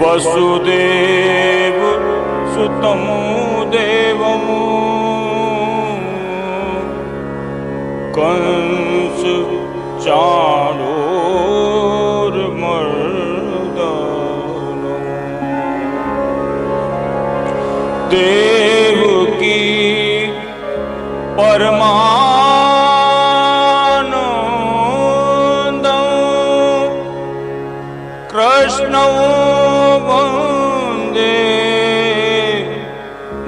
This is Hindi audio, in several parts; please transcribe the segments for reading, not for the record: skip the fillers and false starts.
वसुदेव सुतं देवं कंस चाणूरमर्दनं देवकी परमानंदं कृष्णं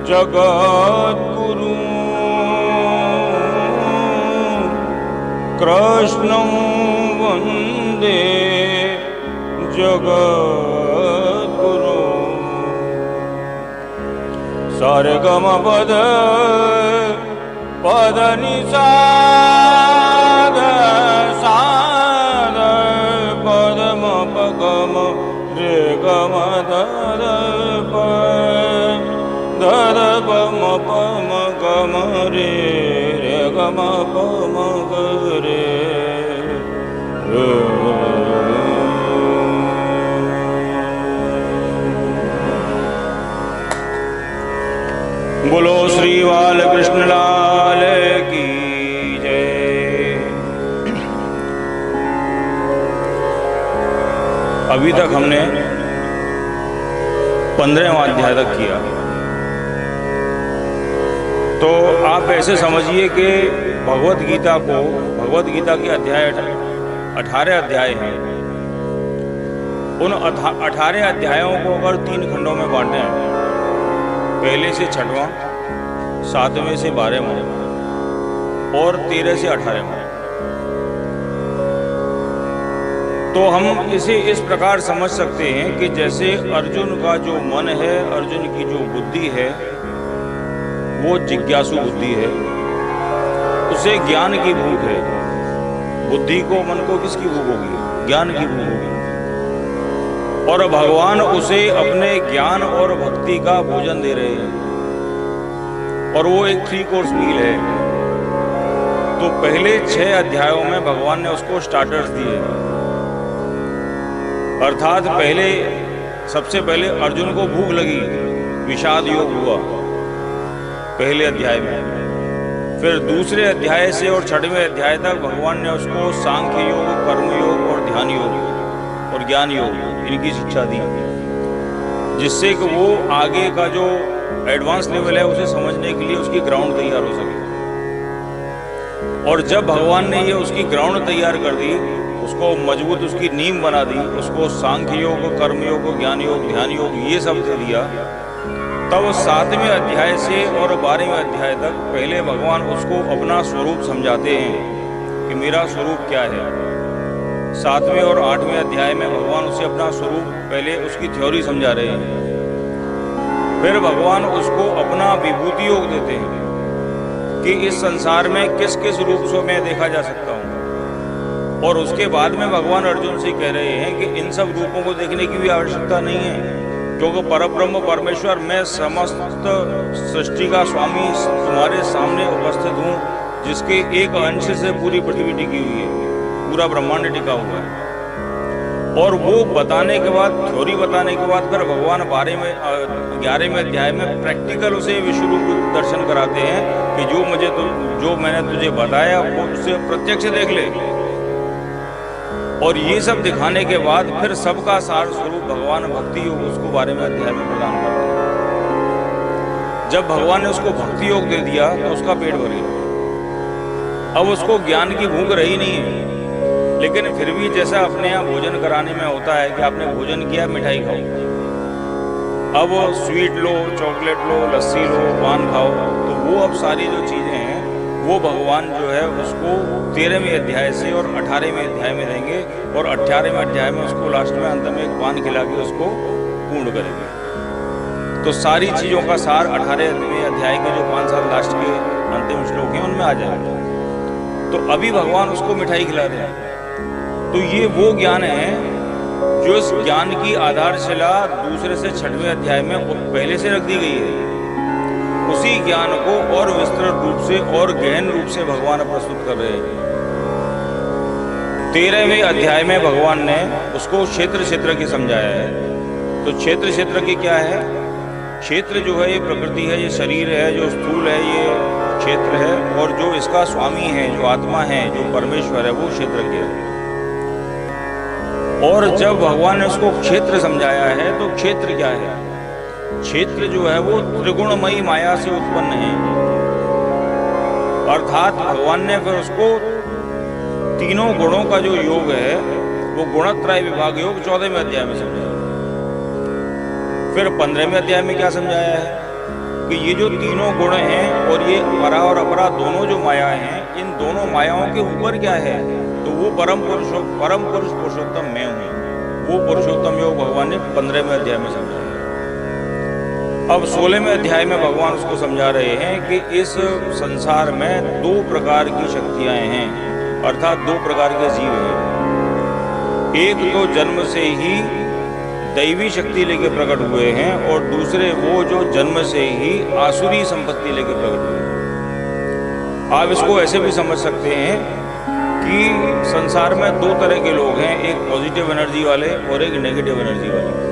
जगद्गुरु कृष्णं वन्दे जगद्गुरु सरगमपद पदनिसा साध पदमपगम रे गम ददप ददपम पम गम रे रे गम पम रे बोलो श्री बालकृष्ण लाल की जय। अभी तक हमने 15वां अध्याय तक किया, तो आप ऐसे समझिए कि भगवत गीता के अध्याय 18 अध्याय हैं। उन 18 अध्यायों को अगर 3 खंडों में बांटें, पहले से 6वां, 7वें से 12वां और 13 से 18वां, तो हम इसे इस प्रकार समझ सकते हैं कि जैसे अर्जुन का जो मन है, अर्जुन की जो बुद्धि है, वो जिज्ञासु बुद्धि है, उसे ज्ञान की भूख है। बुद्धि को, मन को किसकी भूख होगी? ज्ञान की भूख होगी। और भगवान उसे अपने ज्ञान और भक्ति का भोजन दे रहे हैं, और वो एक 3 कोर्स मील है। तो पहले 6 अध्यायों में भगवान ने उसको स्टार्टर्स दिए, अर्थात सबसे पहले अर्जुन को भूख लगी, विषाद योग हुआ पहले अध्याय में। फिर दूसरे अध्याय से और 6वें अध्याय तक भगवान ने उसको सांख्य योग, कर्म योग और ध्यान योग और ज्ञान योग, इनकी शिक्षा दी, जिससे कि वो आगे का जो एडवांस लेवल है उसे समझने के लिए उसकी ग्राउंड तैयार हो सके। और जब भगवान ने ये उसकी ग्राउंड तैयार कर दी, उसको मजबूत उसकी नींव बना दी, उसको सांख्य योग, कर्म योग, ज्ञान योग, ध्यान योग ये सब दे दिया, तब 7वें अध्याय से और 12वें अध्याय तक पहले भगवान उसको अपना स्वरूप समझाते हैं कि मेरा स्वरूप क्या है। 7वें और 8वें अध्याय में भगवान उसे अपना स्वरूप पहले उसकी थ्योरी समझा रहे हैं, फिर भगवान उसको अपना विभूति योग देते हैं कि इस संसार में किस किस रूप से मैं देखा जा सकता हूँ। और उसके बाद में भगवान अर्जुन से कह रहे हैं कि इन सब रूपों को देखने की भी आवश्यकता नहीं है, क्योंकि परब्रह्म परमेश्वर मैं समस्त सृष्टि का स्वामी तुम्हारे सामने उपस्थित हूँ, जिसके एक अंश से पूरी पृथ्वी टिकी हुई है, पूरा ब्रह्मांड टिका हुआ है। और वो बताने के बाद, थ्योरी बताने के बाद, फिर भगवान 11वें अध्याय में प्रैक्टिकल उसे विश्व रूप दर्शन कराते हैं कि जो मैंने तुझे बताया वो उसे प्रत्यक्ष देख ले। और ये सब दिखाने के बाद फिर सबका सार स्वरूप भगवान भक्ति योग उसको 12वें अध्याय में प्रदान करते हैं। जब भगवान ने उसको भक्ति योग दे दिया तो उसका पेट भर गया। अब उसको ज्ञान की भूख रही नहीं है, लेकिन फिर भी जैसा अपने यहाँ भोजन कराने में होता है कि आपने भोजन किया, मिठाई खाओ, अब स्वीट लो, चॉकलेट लो, लस्सी लो, पान खाओ, तो वो अब सारी जो चीज़ें हैं वो भगवान जो है उसको 13वें अध्याय से और 18वें अध्याय में देंगे, और 18वें अध्याय में उसको लास्ट में अंत में एक पान खिला के उसको पूर्ण करेंगे। तो सारी चीज़ों का सार 18वें अध्याय के जो 5 साल लास्ट के अंतिम श्लोक हैं उनमें आ जाएगा। तो अभी भगवान उसको मिठाई खिला रहे हैं। तो ये वो ज्ञान है जो इस ज्ञान की आधारशिला दूसरे से 6वें अध्याय में पहले से रख दी गई है। उसी ज्ञान को और विस्तृत रूप से और गहन रूप से भगवान प्रस्तुत कर रहे हैं। 13वें अध्याय में भगवान ने उसको क्षेत्र की समझाया है। तो क्षेत्र की क्या है? क्षेत्र जो है ये प्रकृति है, ये शरीर है, जो स्थूल है ये क्षेत्र है, और जो इसका स्वामी है, जो आत्मा है, जो परमेश्वर है, वो क्षेत्रज्ञ है। और जब भगवान ने उसको क्षेत्र समझाया है तो क्षेत्र क्या है? क्षेत्र जो है वो त्रिगुणमयी माया से उत्पन्न है। अर्थात भगवान ने फिर उसको तीनों गुणों का जो योग है वो गुणत्रय विभाग योग 14वें अध्याय में समझाया। फिर 15वें अध्याय में क्या समझाया है कि ये जो तीनों गुण हैं और ये परा और अपरा दोनों जो मायाएं हैं, इन दोनों मायाओं के ऊपर क्या है? तो वो परम पुरुष पुरुषोत्तम मैं हूँ। वो पुरुषोत्तम योग भगवान ने 15वें अध्याय में समझाया। अब 16वें अध्याय में भगवान उसको समझा रहे हैं कि इस संसार में 2 प्रकार की शक्तियां हैं, अर्थात 2 प्रकार के जीव हैं। एक तो जन्म से ही दैवी शक्ति लेके प्रकट हुए हैं, और दूसरे वो जो जन्म से ही आसुरी संपत्ति लेके प्रकट हुए हैं। आप इसको ऐसे भी समझ सकते हैं कि संसार में 2 तरह के लोग हैं, एक पॉजिटिव एनर्जी वाले और एक नेगेटिव एनर्जी वाले।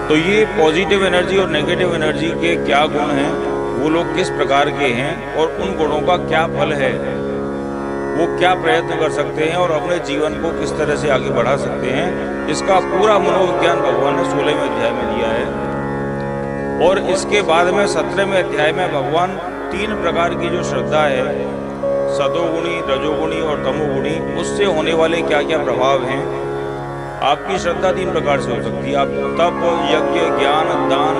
तो ये पॉजिटिव एनर्जी और नेगेटिव एनर्जी के क्या गुण हैं, वो लोग किस प्रकार के हैं, और उन गुणों का क्या फल है, वो क्या प्रयत्न कर सकते हैं और अपने जीवन को किस तरह से आगे बढ़ा सकते हैं, इसका पूरा मनोविज्ञान भगवान ने 16वें अध्याय में दिया है। और इसके बाद में 17वें अध्याय में भगवान 3 प्रकार की जो श्रद्धा है, सतोगुणी, रजोगुणी और तमोगुणी, उससे होने वाले क्या क्या प्रभाव हैं। आपकी श्रद्धा 3 प्रकार से हो सकती है। आप तप, यज्ञ, ज्ञान, दान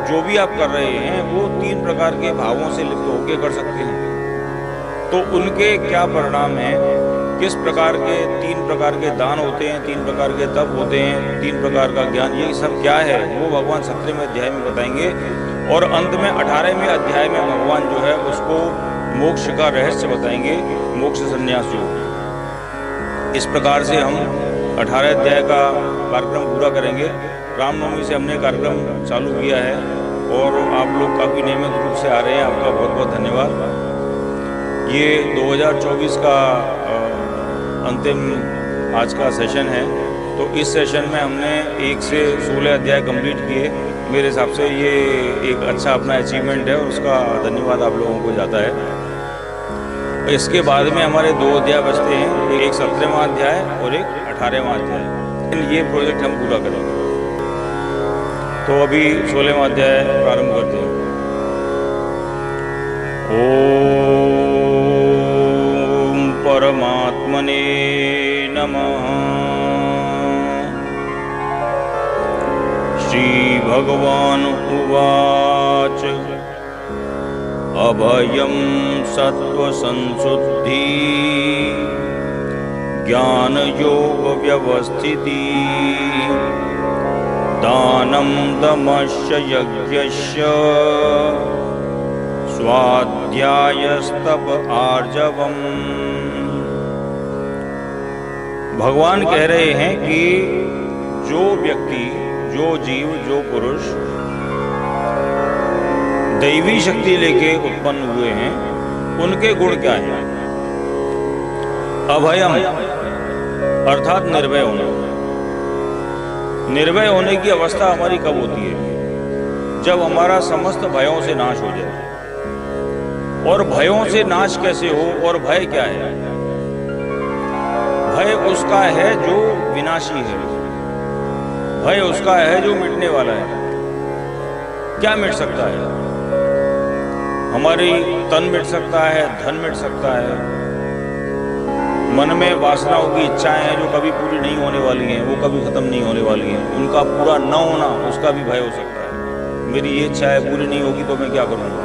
जो भी आप कर रहे हैं वो 3 प्रकार के भावों से लिप्त होकर कर सकते हैं। तो उनके क्या परिणाम हैं, किस प्रकार के 3 प्रकार के दान होते हैं, 3 प्रकार के तप होते हैं, 3 प्रकार का ज्ञान, ये सब क्या है वो भगवान 17वें अध्याय में बताएंगे। और अंत में 18वें अध्याय में भगवान जो है उसको मोक्ष का रहस्य बताएंगे, मोक्ष संन्यास योग। इस प्रकार से हम 18 अध्याय का कार्यक्रम पूरा करेंगे। रामनवमी से हमने कार्यक्रम चालू किया है और आप लोग काफ़ी नियमित रूप से आ रहे हैं, आपका बहुत बहुत धन्यवाद। ये 2024 का अंतिम आज का सेशन है। तो इस सेशन में हमने 1 से 16 अध्याय कंप्लीट किए। मेरे हिसाब से ये एक अच्छा अपना अचीवमेंट है और उसका धन्यवाद आप लोगों को जाता है। इसके बाद में हमारे 2 अध्याय बचते हैं, एक 17वां अध्याय और एक 18वां अध्याय। ये प्रोजेक्ट हम पूरा करेंगे। तो अभी 16वां अध्याय प्रारंभ करते हैं। ओम परमात्मने नमः। श्री भगवान उवाच अभयं सत्त्वसंशुद्धि ज्ञानयोग व्यवस्थिति दानं दमश्च यज्ञश्च स्वाध्यायस्तप आर्जवम्। भगवान कह रहे हैं कि जो व्यक्ति, जो जीव, जो पुरुष दैवी शक्ति लेके उत्पन्न हुए हैं, उनके गुण क्या हैं? अभयम अर्थात निर्भय होना। निर्भय होने की अवस्था हमारी कब होती है? जब हमारा समस्त भयों से नाश हो जाए। और भयों से नाश कैसे हो? और भय क्या है? भय उसका है जो विनाशी है, भय उसका है जो मिटने वाला है। क्या मिट सकता है? हमारी तन मिट सकता है, धन मिट सकता है, मन में वासनाओं की इच्छाएं हैं जो कभी पूरी नहीं होने वाली हैं, वो कभी खत्म नहीं होने वाली हैं, उनका पूरा न होना, उसका भी भय हो सकता है। मेरी ये इच्छा है पूरी नहीं होगी तो मैं क्या करूँगा?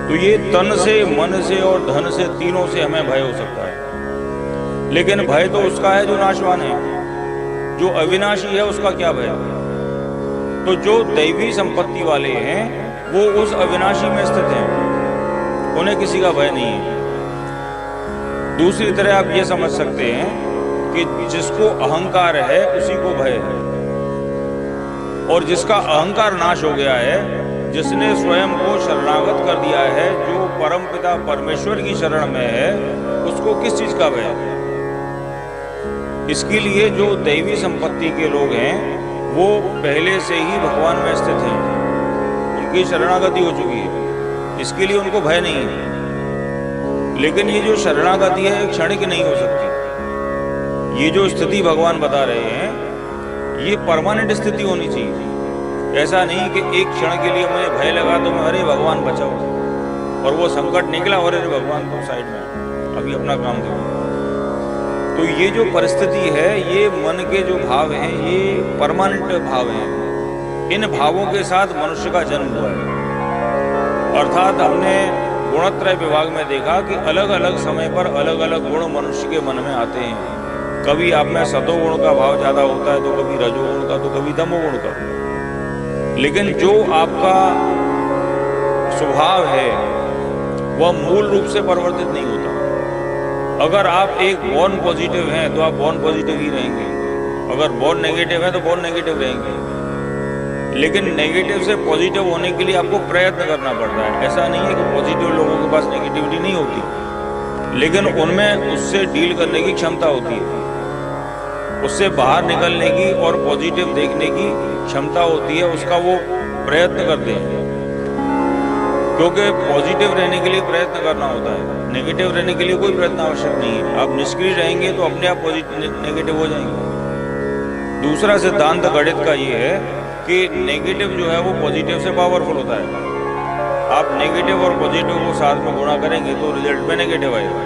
तो ये तन से, मन से और धन से, तीनों से हमें भय हो सकता है। लेकिन भय तो उसका है जो नाशवान है, जो अविनाशी है, उसका क्या भय? तो जो दैवी संपत्ति वाले हैं वो उस अविनाशी में स्थित हैं, उन्हें किसी का भय नहीं है। दूसरी तरह आप ये समझ सकते हैं कि जिसको अहंकार है उसी को भय है, और जिसका अहंकार नाश हो गया है, जिसने स्वयं को शरणागत कर दिया है, जो परमपिता परमेश्वर की शरण में है, उसको किस चीज का भय है? इसके लिए जो दैवी संपत्ति के लोग हैं वो पहले से ही भगवान में स्थित हैं, उनकी शरणागति हो चुकी है, इसके लिए उनको भय नहीं है। लेकिन ये जो शरणागति है एक क्षणिक नहीं हो सकती। ये जो स्थिति भगवान बता रहे हैं ये परमानेंट स्थिति होनी चाहिए। ऐसा नहीं कि एक क्षण के लिए मुझे भय लगा तो मैं अरे भगवान बचाओ, और वो संकट निकला और अरे भगवान तो साइड में, अभी अपना काम देखो। तो ये जो परिस्थिति है, ये मन के जो भाव हैं ये परमानेंट भाव हैं। इन भावों के साथ मनुष्य का जन्म हुआ है। अर्थात हमने गुणत्रय विभाग में देखा कि अलग अलग समय पर अलग अलग गुण मनुष्य के मन में आते हैं। कभी आप में सतोगुण का भाव ज्यादा होता है, तो कभी रजोगुण का, तो कभी तमोगुण का। लेकिन जो आपका स्वभाव है वह मूल रूप से परिवर्तित नहीं होता। अगर आप एक बॉर्न पॉजिटिव हैं तो आप बॉर्न पॉजिटिव ही रहेंगे, अगर बॉर्न नेगेटिव है तो बॉर्न नेगेटिव रहेंगे। लेकिन नेगेटिव से पॉजिटिव होने के लिए आपको प्रयत्न करना पड़ता है। ऐसा नहीं है कि पॉजिटिव लोगों के पास नेगेटिविटी नहीं होती, लेकिन उनमें उससे डील करने की क्षमता होती है, उससे बाहर निकलने की और पॉजिटिव देखने की क्षमता होती है, उसका वो प्रयत्न करते हैं। क्योंकि पॉजिटिव रहने के लिए प्रयत्न करना होता है, नेगेटिव रहने के लिए कोई प्रयत्न आवश्यक नहीं है। आप निष्क्रिय रहेंगे तो अपने आप नेगेटिव हो जाएंगे। दूसरा सिद्धांत गणित का ये है कि नेगेटिव जो है वो पॉजिटिव से पावरफुल होता है। आप नेगेटिव और पॉजिटिव को साथ में गुणा करेंगे तो रिजल्ट में नेगेटिव आएगा।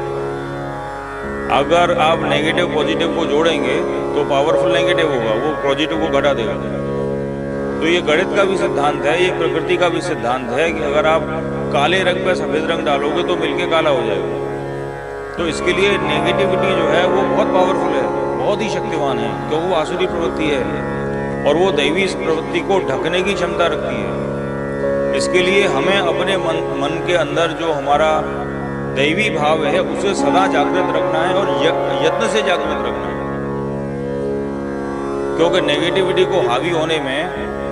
अगर आप नेगेटिव पॉजिटिव को जोड़ेंगे तो पावरफुल नेगेटिव होगा, वो पॉजिटिव को घटा देगा। तो ये गणित का भी सिद्धांत है, ये प्रकृति का भी सिद्धांत है कि अगर आप काले रंग पे सफेद रंग डालोगे तो मिलके काला हो जाएगा। तो इसके लिए नेगेटिविटी जो है वो बहुत पावरफुल है, बहुत ही शक्तिवान है, क्योंकि वो आसुरी प्रवृत्ति है और वो दैवी प्रवृत्ति को ढकने की क्षमता रखती है। इसके लिए हमें अपने मन के अंदर जो हमारा दैवी भाव है उसे सदा जागृत रखना है और यत्न से जागृत रखना है। क्योंकि नेगेटिविटी को हावी होने में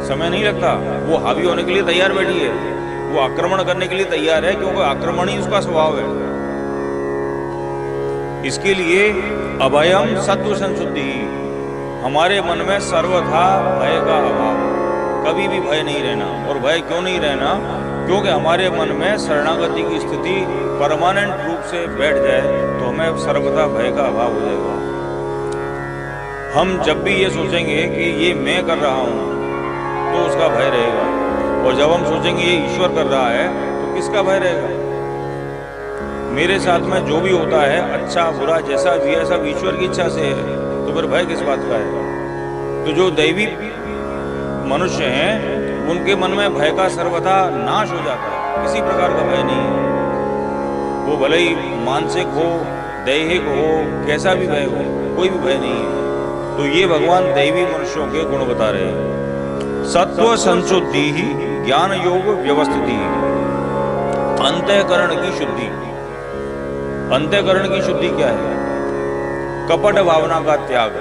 समय नहीं लगता, वो हावी होने के लिए तैयार बैठी है, वो आक्रमण करने के लिए तैयार है, क्योंकि आक्रमण ही उसका स्वभाव है। इसके लिए अभयम सत्व संशुद्धि, हमारे मन में सर्वथा भय का अभाव, कभी भी भय नहीं रहना। और भय क्यों नहीं रहना? क्योंकि हमारे मन में शरणागति की स्थिति परमानेंट रूप से बैठ जाए तो हमें सर्वथा भय का अभाव हो जाएगा। हम जब भी ये सोचेंगे कि ये मैं कर रहा हूँ तो उसका भय रहेगा, और जब हम सोचेंगे ये ईश्वर कर रहा है तो किसका भय रहेगा। मेरे साथ में जो भी होता है, अच्छा बुरा जैसा भी है, सब ईश्वर की इच्छा से है, तो फिर भय किस बात का है। तो जो दैवी मनुष्य हैं उनके मन में भय का सर्वथा नाश हो जाता है, किसी प्रकार का भय नहीं है। वो भले ही मानसिक हो, दैहिक हो, कैसा भी भय हो, कोई भी भय नहीं है। तो ये भगवान दैवी मनुष्यों के गुण बता रहे हैं। सत्व संशुद्धि ही ज्ञान योग व्यवस्थिति, अंतःकरण की शुद्धि। अंतःकरण की शुद्धि क्या है? कपट भावना का त्याग,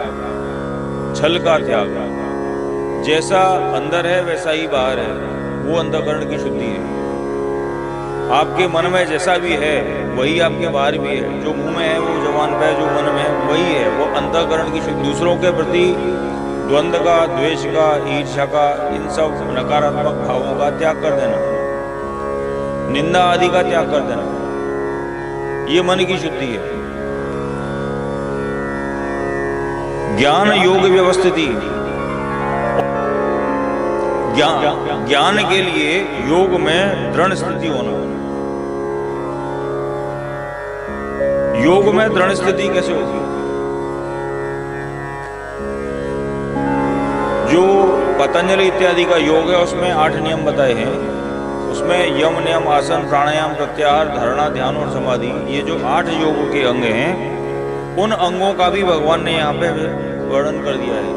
छल का त्याग। जैसा अंदर है वैसा ही बाहर है, वो अंतःकरण की शुद्धि है। आपके मन में जैसा भी है वही आपके बाहर भी है। जो मुंह में है वो जबान पे है, जो मन में है वही है, वो अंतःकरण की शुद्धि। दूसरों के प्रति द्वंद्व का, द्वेष का, ईर्ष्या का, इन सब नकारात्मक भावों का त्याग कर देना, निंदा आदि का त्याग कर देना, ये मन की शुद्धि है। ज्ञान योग व्यवस्थिति, ज्ञान के लिए योग में दृढ़ स्थिति होना। योग में दृढ़ स्थिति कैसे होगी? जो पतंजलि इत्यादि का योग है उसमें 8 नियम बताए हैं। उसमें यम नियम, आसन, प्राणायाम, प्रत्याहार, धारणा, ध्यान और समाधि, ये जो 8 योग के अंग हैं, उन अंगों का भी भगवान ने यहाँ पे वर्णन कर दिया है।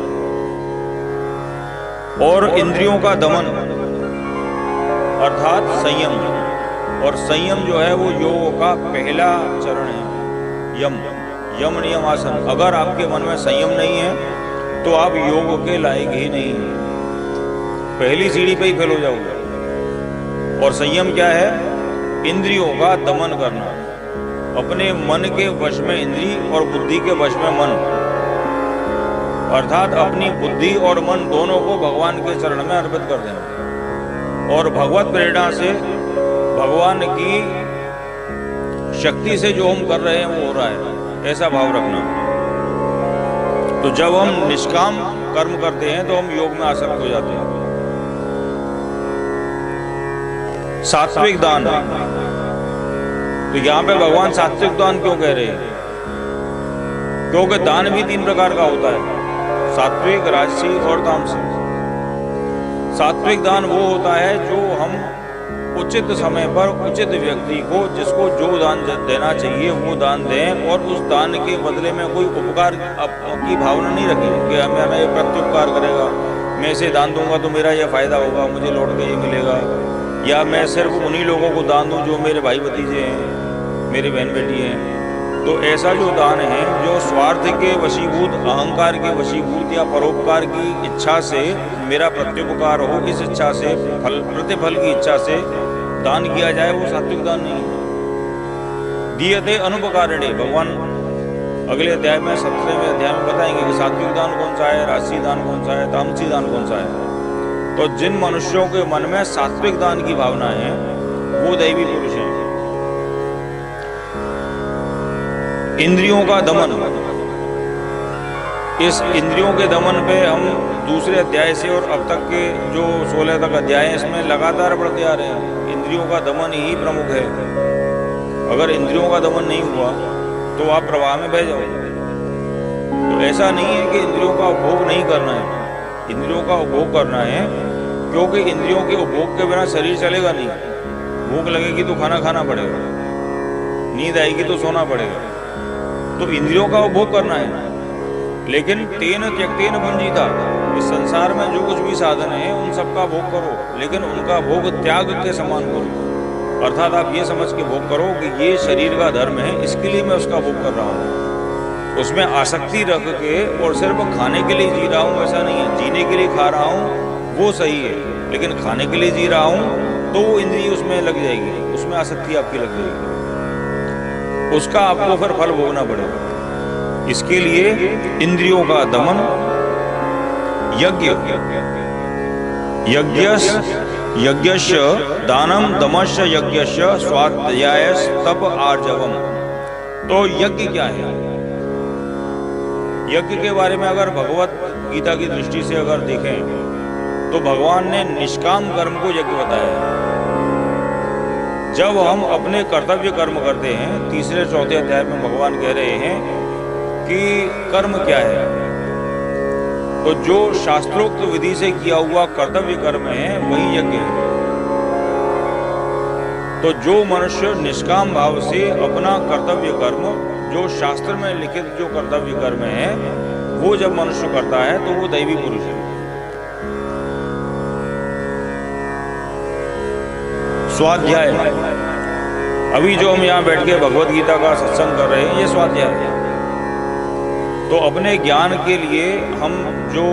और इंद्रियों का दमन अर्थात संयम, और संयम जो है वो योग का पहला चरण है। यम नियम आसन। अगर आपके मन में संयम नहीं है तो आप योग के लायक ही नहीं हैं, पहली सीढ़ी पे ही फेल हो जाओगे। और संयम क्या है? इंद्रियों का दमन करना, अपने मन के वश में इंद्री और बुद्धि के वश में मन, अर्थात अपनी बुद्धि और मन दोनों को भगवान के चरण में अर्पित कर देना, और भगवत प्रेरणा से, भगवान की शक्ति से जो हम कर रहे हैं वो हो रहा है, ऐसा भाव रखना। तो जब हम निष्काम कर्म करते हैं तो हम योग में आसक्त हो जाते हैं। सात्विक दान, तो यहां पे भगवान सात्विक दान क्यों कह रहे हैं? क्योंकि दान भी 3 प्रकार का होता है, सात्विक, राजसिक और तामसिक। सात्विक दान वो होता है जो हम उचित समय पर उचित व्यक्ति को, जिसको जो दान देना चाहिए वो दान दें, और उस दान के बदले में कोई उपकार की भावना नहीं रखें कि हमें ये प्रत्युपकार करेगा, मैं इसे दान दूंगा तो मेरा ये फायदा होगा, मुझे लौट के ये मिलेगा, या मैं सिर्फ उन्हीं लोगों को दान दूं जो मेरे भाई भतीजे हैं, मेरी बहन बेटी हैं। तो ऐसा जो दान है जो स्वार्थ के वशीभूत, अहंकार के वशीभूत या परोपकार की इच्छा से मेरा प्रत्युपकार हो, इस इच्छा से, प्रतिफल की इच्छा से दान किया जाए, वो सात्विक दान नहीं है। दीयते अनुपकारिणे, भगवान अगले अध्याय में 17वें अध्याय में बताएंगे कि सात्विक दान कौन सा है, राजसी दान कौन सा है, तामसी दान कौन सा है। तो जिन मनुष्यों के मन में सात्विक दान की भावना है वो दैवी पुरुष हैं। इंद्रियों का दमन, इस इंद्रियों के दमन पे हम दूसरे अध्याय से और अब तक के जो 16 तक अध्याय हैं इसमें लगातार बढ़ते आ रहे हैं। इंद्रियों का दमन ही प्रमुख है। अगर इंद्रियों का दमन नहीं हुआ तो आप प्रवाह में बह जाओगे। तो ऐसा नहीं है कि इंद्रियों का उपभोग नहीं करना है, इंद्रियों का उपभोग करना है, क्योंकि इंद्रियों के उपभोग के बिना शरीर चलेगा नहीं। भूख लगेगी तो खाना खाना पड़ेगा, नींद आएगी तो सोना पड़ेगा। तो इंद्रियों का उपभोग करना है, लेकिन तेन त्यक्तेन भुंजीता, इस संसार में जो कुछ भी साधन है उन सबका भोग करो, लेकिन उनका भोग त्याग के समान करो। अर्थात आप ये समझ के भोग करो कि ये शरीर का धर्म है, इसके लिए मैं उसका भोग कर रहा हूँ। उसमें आसक्ति रख के और सिर्फ खाने के लिए जी रहा हूँ ऐसा नहीं है। जीने के लिए खा रहा हूँ वो सही है, लेकिन खाने के लिए जी रहा हूँ तो वो इंद्रिय उसमें लग जाएगी, उसमें आसक्ति आपकी लग जाएगी, उसका आपको फिर फल भोगना पड़ेगा। इसके लिए इंद्रियों का दमन, यज्ञ यज्ञस्य दानम दमस्य यज्ञस्य स्वाध्यायस तप आर्जवम। तो यज्ञ क्या है? यज्ञ के बारे में अगर भगवत गीता की दृष्टि से अगर देखें तो भगवान ने निष्काम कर्म को यज्ञ बताया है। जब हम अपने कर्तव्य कर्म करते हैं, तीसरे चौथे अध्याय में भगवान कह रहे हैं कि कर्म क्या है, तो जो शास्त्रोक्त विधि से किया हुआ कर्तव्य कर्म है वही यज्ञ है। तो जो मनुष्य निष्काम भाव से अपना कर्तव्य कर्म, जो शास्त्र में लिखित जो कर्तव्य कर्म है, वो जब मनुष्य करता है तो वो दैवी पुरुष है। स्वाध्याय, अभी जो हम यहाँ बैठ के भगवत गीता का सत्संग कर रहे हैं, ये स्वाध्याय है। तो अपने ज्ञान के लिए हम जो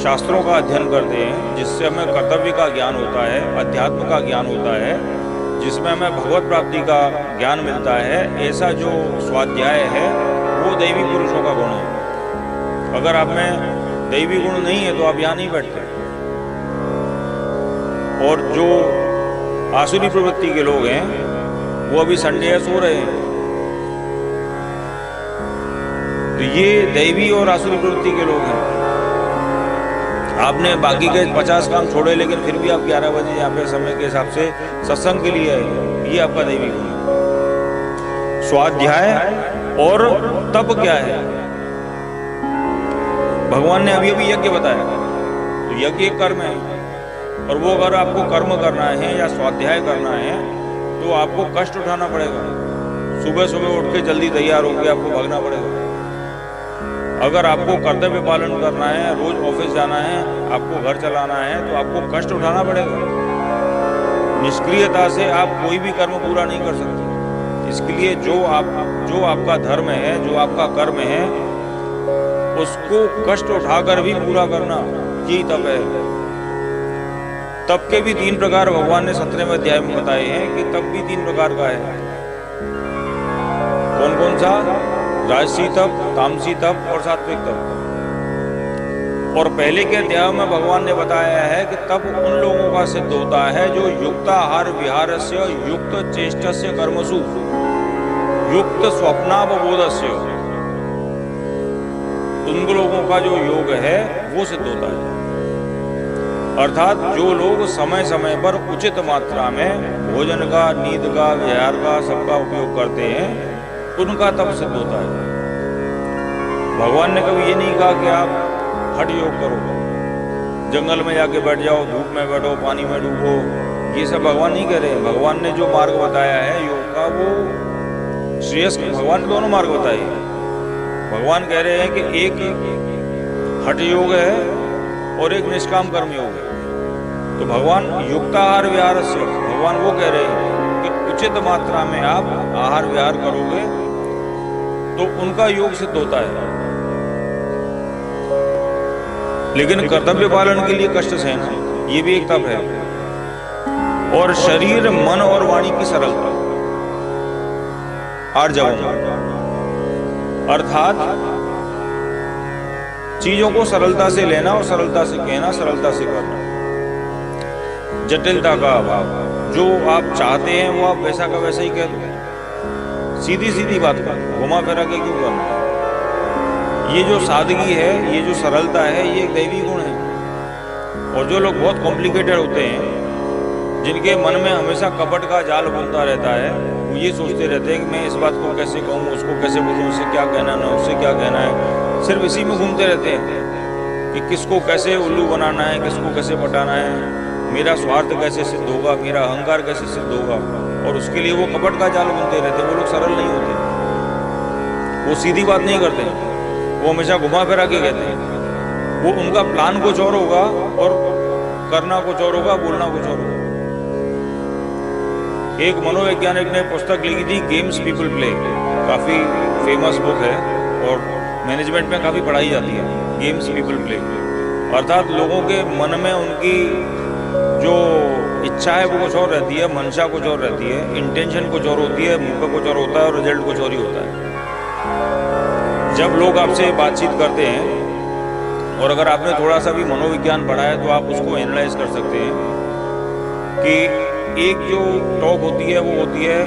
शास्त्रों का अध्ययन करते हैं, जिससे हमें कर्तव्य का ज्ञान होता है, अध्यात्म का ज्ञान होता है, जिसमें हमें भगवत प्राप्ति का ज्ञान मिलता है, ऐसा जो स्वाध्याय है वो दैवी पुरुषों का गुण है। अगर आप में दैवी गुण नहीं है तो आप यहाँ नहीं बैठते। और जो आसुरी प्रवृत्ति के लोग हैं वो अभी संडे है, सो रहे हैं। तो ये दैवी और आसुरी प्रवृत्ति के लोग हैं। आपने बाकी के 50 काम छोड़े, लेकिन फिर भी आप 11 बजे यहाँ पे समय के हिसाब से सत्संग के लिए आए, ये आपका दैवी गुण है। स्वाध्याय और तप क्या है? भगवान ने अभी अभी यज्ञ बताया, तो यज्ञ एक कर्म है। और वो अगर आपको कर्म करना है या स्वाध्याय करना है तो आपको कष्ट उठाना पड़ेगा। सुबह सुबह उठ के जल्दी तैयार होकर आपको भागना पड़ेगा। अगर आपको कर्तव्य पालन करना है, रोज ऑफिस जाना है, आपको घर चलाना है, तो आपको कष्ट उठाना पड़ेगा। निष्क्रियता से आप कोई भी कर्म पूरा नहीं कर सकते। इसके लिए जो आपका धर्म है, जो आपका कर्म है, उसको कष्ट उठाकर भी पूरा करना, यही तप है। तप के भी 3 प्रकार भगवान ने 17वें अध्याय में बताए हैं कि तप भी 3 प्रकार का है। कौन कौन सा? राजसी तप, तामसी तप और सात्विक तप। और पहले के अध्याय में भगवान ने बताया है कि तप उन लोगों का सिद्ध होता है जो युक्ताहार विहारस्य, युक्त चेष्टस्य कर्मसु, युक्त स्वप्नावबोधस्य, उन लोगों का जो योग है वो सिद्ध होता है। अर्थात जो लोग समय समय पर उचित मात्रा में भोजन का, नींद का, विहार का, सबका उपयोग करते हैं, उनका तप सिद्ध होता है। भगवान ने कभी ये नहीं कहा कि आप हठ योग करो, जंगल में जाके बैठ जाओ, धूप में बैठो, पानी में डूबो, ये सब भगवान नहीं कह रहे हैं। भगवान ने जो मार्ग बताया है योग का, वो श्रेयस्कर, भगवान ने दोनों मार्ग बताए। भगवान कह रहे हैं कि एक हठ योग है और एक निष्काम कर्म योग है। तो भगवान युक्ताहार विहार से, भगवान वो कह रहे हैं कि उचित मात्रा में आप आहार विहार करोगे तो उनका योग सिद्ध होता है। लेकिन कर्तव्य पालन के लिए कष्ट सहना, ये भी एक तप है। और शरीर, मन और वाणी की सरलता, आर्जवम, अर्थात चीजों को सरलता से लेना और सरलता से कहना, सरलता से करना। जटिलता का अभाव, जो आप चाहते हैं वो आप वैसा का वैसा ही कह दो। सीधी सीधी बात कर, घुमा फिरा के क्यों करना? ये जो सादगी है, ये जो सरलता है, ये एक दैवी गुण है। और जो लोग बहुत कॉम्प्लिकेटेड होते हैं, जिनके मन में हमेशा कपट का जाल बुनता रहता है, वो ये सोचते रहते हैं कि मैं इस बात को कैसे कहूँ, उसको कैसे बोलूँ, उससे क्या कहना है, उससे क्या कहना है, सिर्फ इसी में घूमते रहते हैं कि किसको कैसे उल्लू बनाना है, किसको कैसे पटाना है, मेरा स्वार्थ कैसे सिद्ध होगा, मेरा अहंकार कैसे सिद्ध होगा। और उसके लिए वो कपट का जाल बुनते रहते हैं। वो लोग सरल नहीं होते, वो सीधी बात नहीं करते, वो हमेशा घुमा फिरा के कहते हैं। वो उनका प्लान कुछ और होगा और करना कुछ और होगा, बोलना कुछ और होगा। एक मनोवैज्ञानिक ने पुस्तक लिखी थी, गेम्स पीपल प्ले, काफ़ी फेमस बुक है और मैनेजमेंट में काफ़ी पढ़ाई जाती है। गेम्स पीपल प्ले अर्थात लोगों के मन में उनकी जो इच्छा है वो कुछ और रहती है, मंशा कुछ और रहती है, इंटेंशन कुछ और होती है, मुंह पे कुछ और होता है और रिजल्ट कुछ और ही होता है। जब लोग आपसे बातचीत करते हैं और अगर आपने थोड़ा सा भी मनोविज्ञान पढ़ा है तो आप उसको एनालाइज कर सकते हैं कि एक जो टॉक होती है वो होती है,